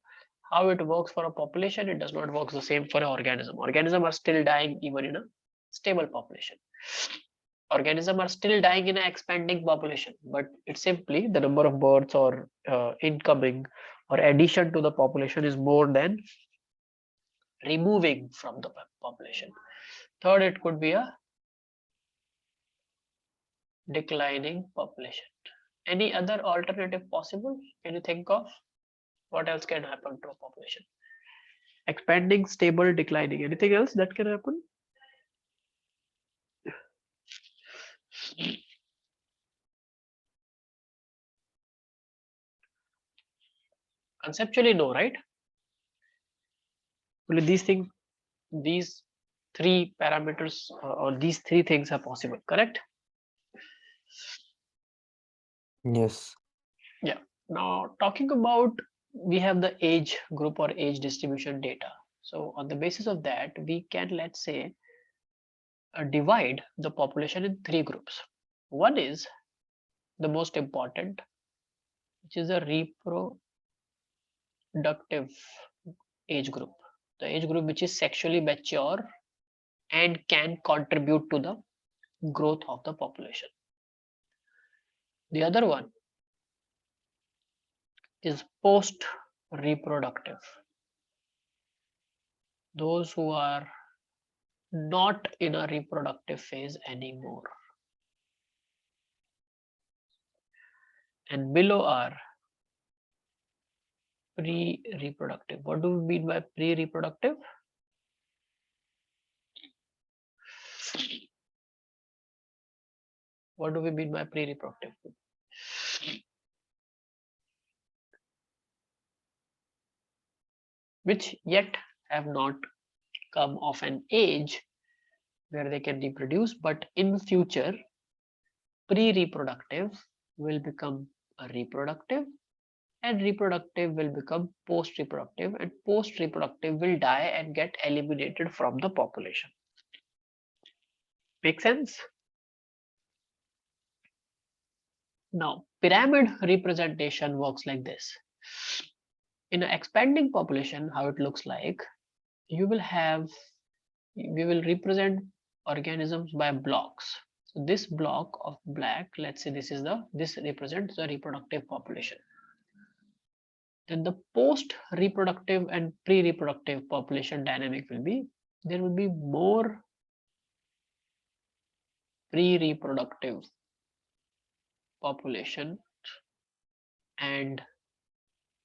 how it works for a population, it does not work the same for an organism. Organisms are still dying even in a stable population. Organisms are still dying in an expanding population, but it's simply the number of births or incoming or addition to the population is more than removing from the population. Third, it could be a declining population. Any other alternative possible? Can you think of what else can happen to a population? Expanding, stable, declining. Anything else that can happen? Conceptually, no, right? Only these three parameters or these three things are possible, correct? Yes. Yeah. Now, talking about, we have the age group or age distribution data. So on the basis of that, we can, let's say, divide the population in three groups. One is the most important, which is a reproductive age group, the age group which is sexually mature and can contribute to the growth of the population. The other one is post reproductive, those who are not in a reproductive phase anymore. And below are pre-reproductive. What do we mean by pre-reproductive? What do we mean by pre-reproductive? Which yet have not come of an age where they can reproduce, but in future pre-reproductive will become a reproductive, and reproductive will become post-reproductive, and post-reproductive will die and get eliminated from the population. Make sense? Now, pyramid representation works like this. In an expanding population, how it looks like, we will represent organisms by blocks. So this block of black, let's say this represents the reproductive population. Then the post-reproductive and pre-reproductive population dynamic will be, there will be more pre-reproductive population and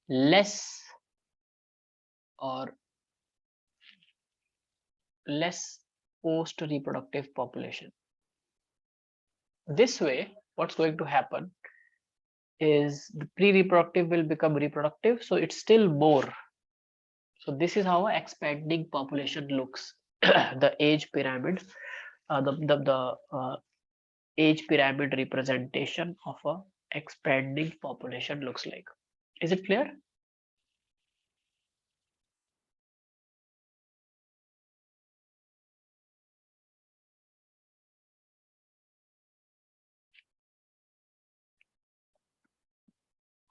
less post-reproductive population. This way, what's going to happen is the pre-reproductive will become reproductive, so it's still more. So this is how expanding population looks. The age pyramid, the age pyramid representation of a expanding population looks like. Is it clear?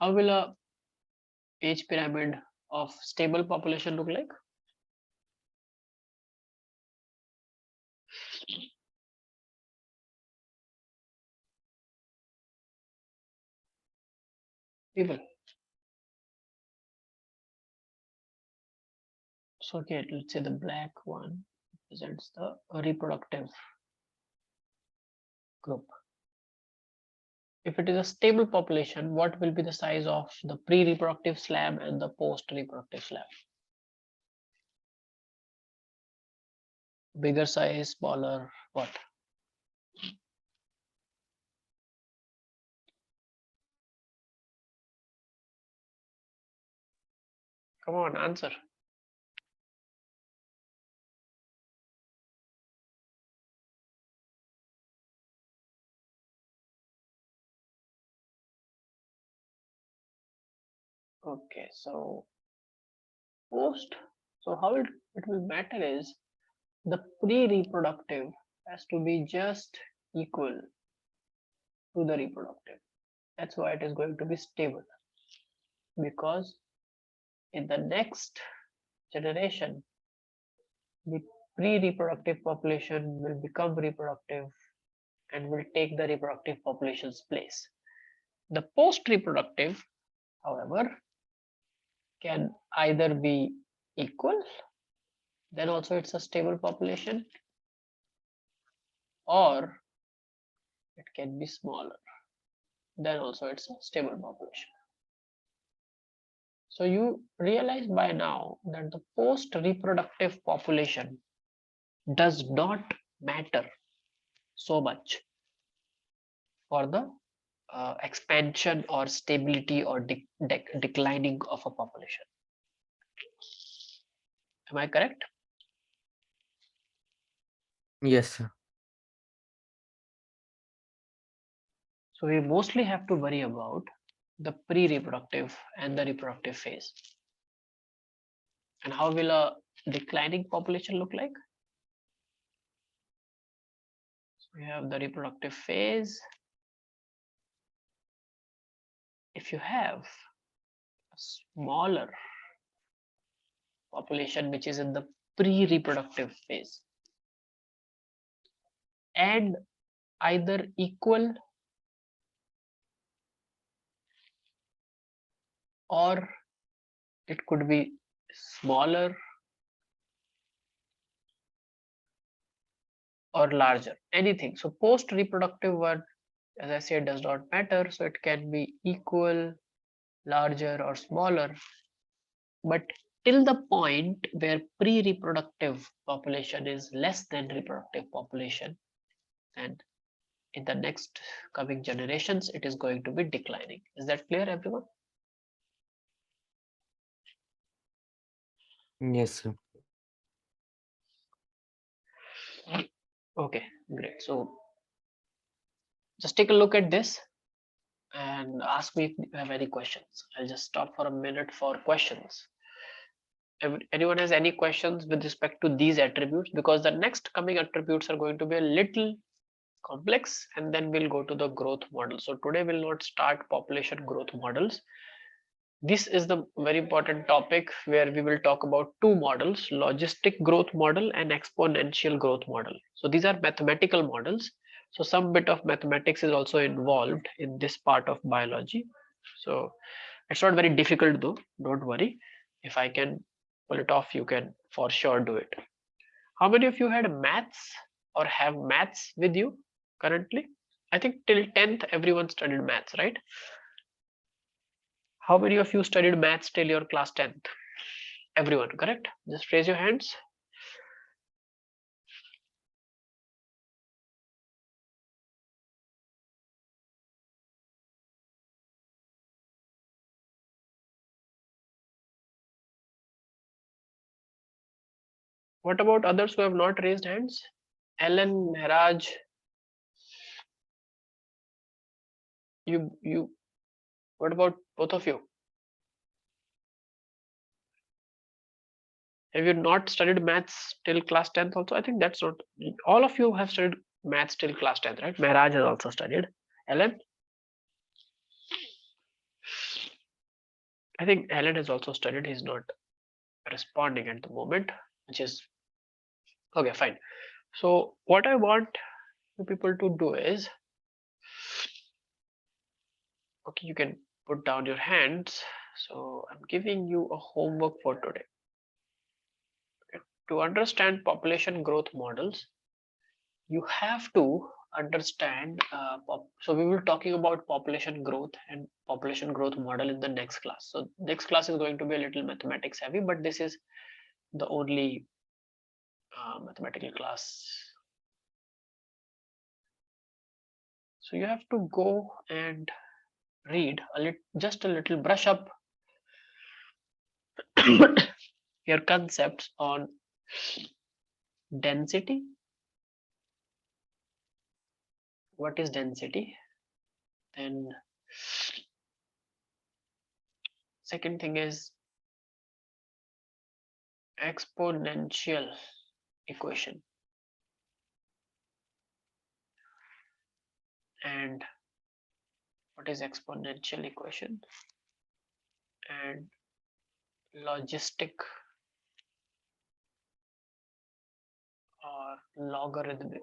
How will a age pyramid of stable population look like? People. So okay, let's say the black one represents the reproductive group. If it is a stable population, what will be the size of the pre-reproductive slab and the post-reproductive slab? Bigger size, smaller, what? Come on, answer. Okay, so how it will matter is the pre-reproductive has to be just equal to the reproductive. That's why it is going to be stable, because in the next generation the pre-reproductive population will become reproductive and will take the reproductive population's place. The post-reproductive, however, can either be equal, then also it's a stable population, or it can be smaller, then also it's a stable population. So you realize by now that the post-reproductive population does not matter so much for the expansion or stability or declining of a population. Am I correct? Yes, sir. So we mostly have to worry about the pre-reproductive and the reproductive phase. And how will a declining population look like? So we have the reproductive phase. If you have a smaller population which is in the pre-reproductive phase and either equal or it could be smaller or larger, anything. So post reproductive word, as I said, does not matter, so it can be equal, larger or smaller, but till the point where pre-reproductive population is less than reproductive population, and in the next coming generations it is going to be declining. Is that clear, everyone? Yes, sir. Okay, great. So just take a look at this and ask me if you have any questions. I'll just stop for a minute for questions. Anyone has any questions with respect to these attributes? Because the next coming attributes are going to be a little complex, and then we'll go to the growth model. So today we'll not start population growth models. This is the very important topic where we will talk about two models: logistic growth model and exponential growth model. So these are mathematical models. So some bit of mathematics is also involved in this part of biology. So it's not very difficult though, don't worry. If I can pull it off, you can for sure do it. How many of you had maths or have maths with you currently? I think till 10th everyone studied maths, right? How many of you studied maths till your class 10th? Everyone, correct? Just raise your hands. What about others who have not raised hands? Ellen, Mehraj, you, what about both of you? Have you not studied maths till class 10th also? I think that's not, all of you have studied maths till class 10th, right? Mehraj has also studied. Ellen? I think Ellen has also studied. He's not responding at the moment, which is okay, fine. So what I want you people to do is, okay, you can put down your hands. So I'm giving you a homework for today. Okay. To understand population growth models, you have to understand so we will talking about population growth and population growth model in the next class. So next class is going to be a little mathematics heavy, but this is the only mathematical class. So you have to go and read just a little, brush up your concepts on density. What is density? Then second thing is exponential equation, and what is exponential equation, and logistic or logarithmic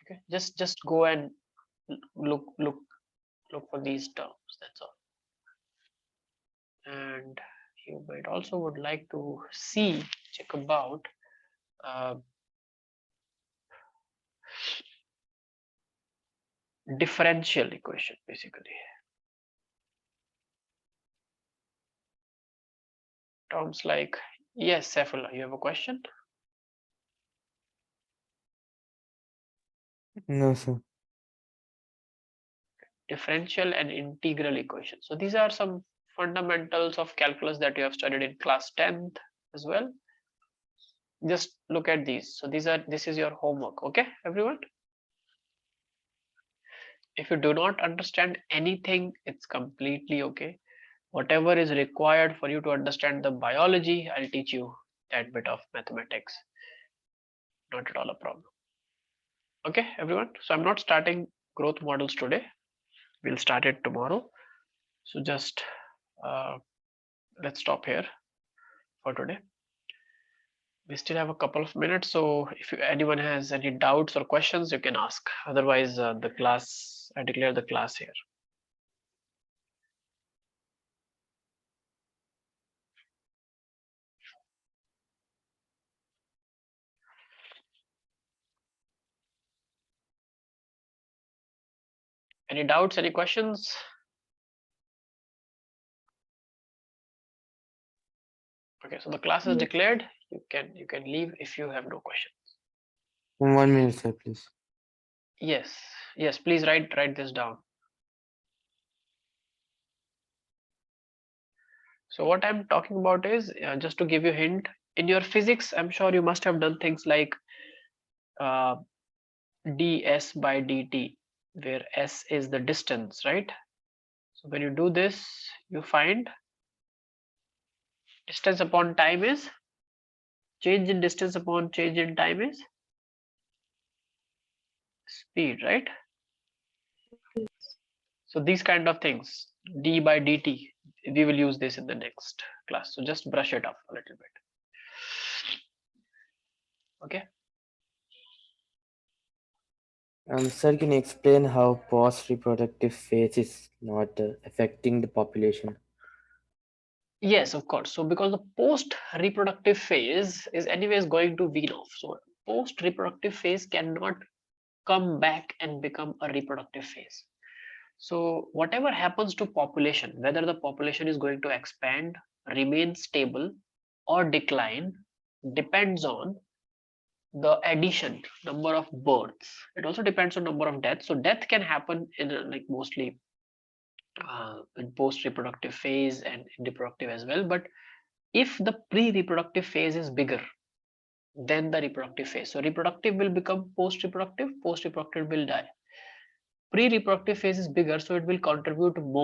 Okay, just go and look for these terms. That's all. And you might also would like to check about uh, differential equation basically. Terms like, yes, Saifullah, you have a question? No, sir. Differential and integral equation. So these are some fundamentals of calculus that you have studied in class 10th as well. Just look at these. So this is your homework. Okay, everyone? If you do not understand anything, it's completely okay. Whatever is required for you to understand the biology, I'll teach you that bit of mathematics. Not at all a problem. Okay, everyone? So I'm not starting growth models today. We'll start it tomorrow. So just let's stop here for today. We still have a couple of minutes, so if anyone has any doubts or questions, you can ask. Otherwise, I declare the class here. Any doubts, any questions? Okay, so the class is declared. You can leave if you have no questions. 1 minute, sir, please. Yes, please write this down. So what I'm talking about is, just to give you a hint, in your physics, I'm sure you must have done things like ds by dt, where s is the distance, right? So when you do this, you find distance upon time is change in distance upon change in time is speed, right? So these kind of things, d by dt, we will use this in the next class. So just brush it up a little bit. Okay. Sir, can you explain how post-reproductive phase is not affecting the population? Yes, of course. So because the post reproductive phase is anyways going to wean off. So post reproductive phase cannot come back and become a reproductive phase. So whatever happens to population, whether the population is going to expand, remain stable, or decline, depends on the addition number of births. It also depends on number of deaths. So death can happen in like mostly in post reproductive phase and in reproductive as well. But if the pre-reproductive phase is bigger than the reproductive phase, so reproductive will become post-reproductive will die. Pre-reproductive phase is bigger, so it will contribute more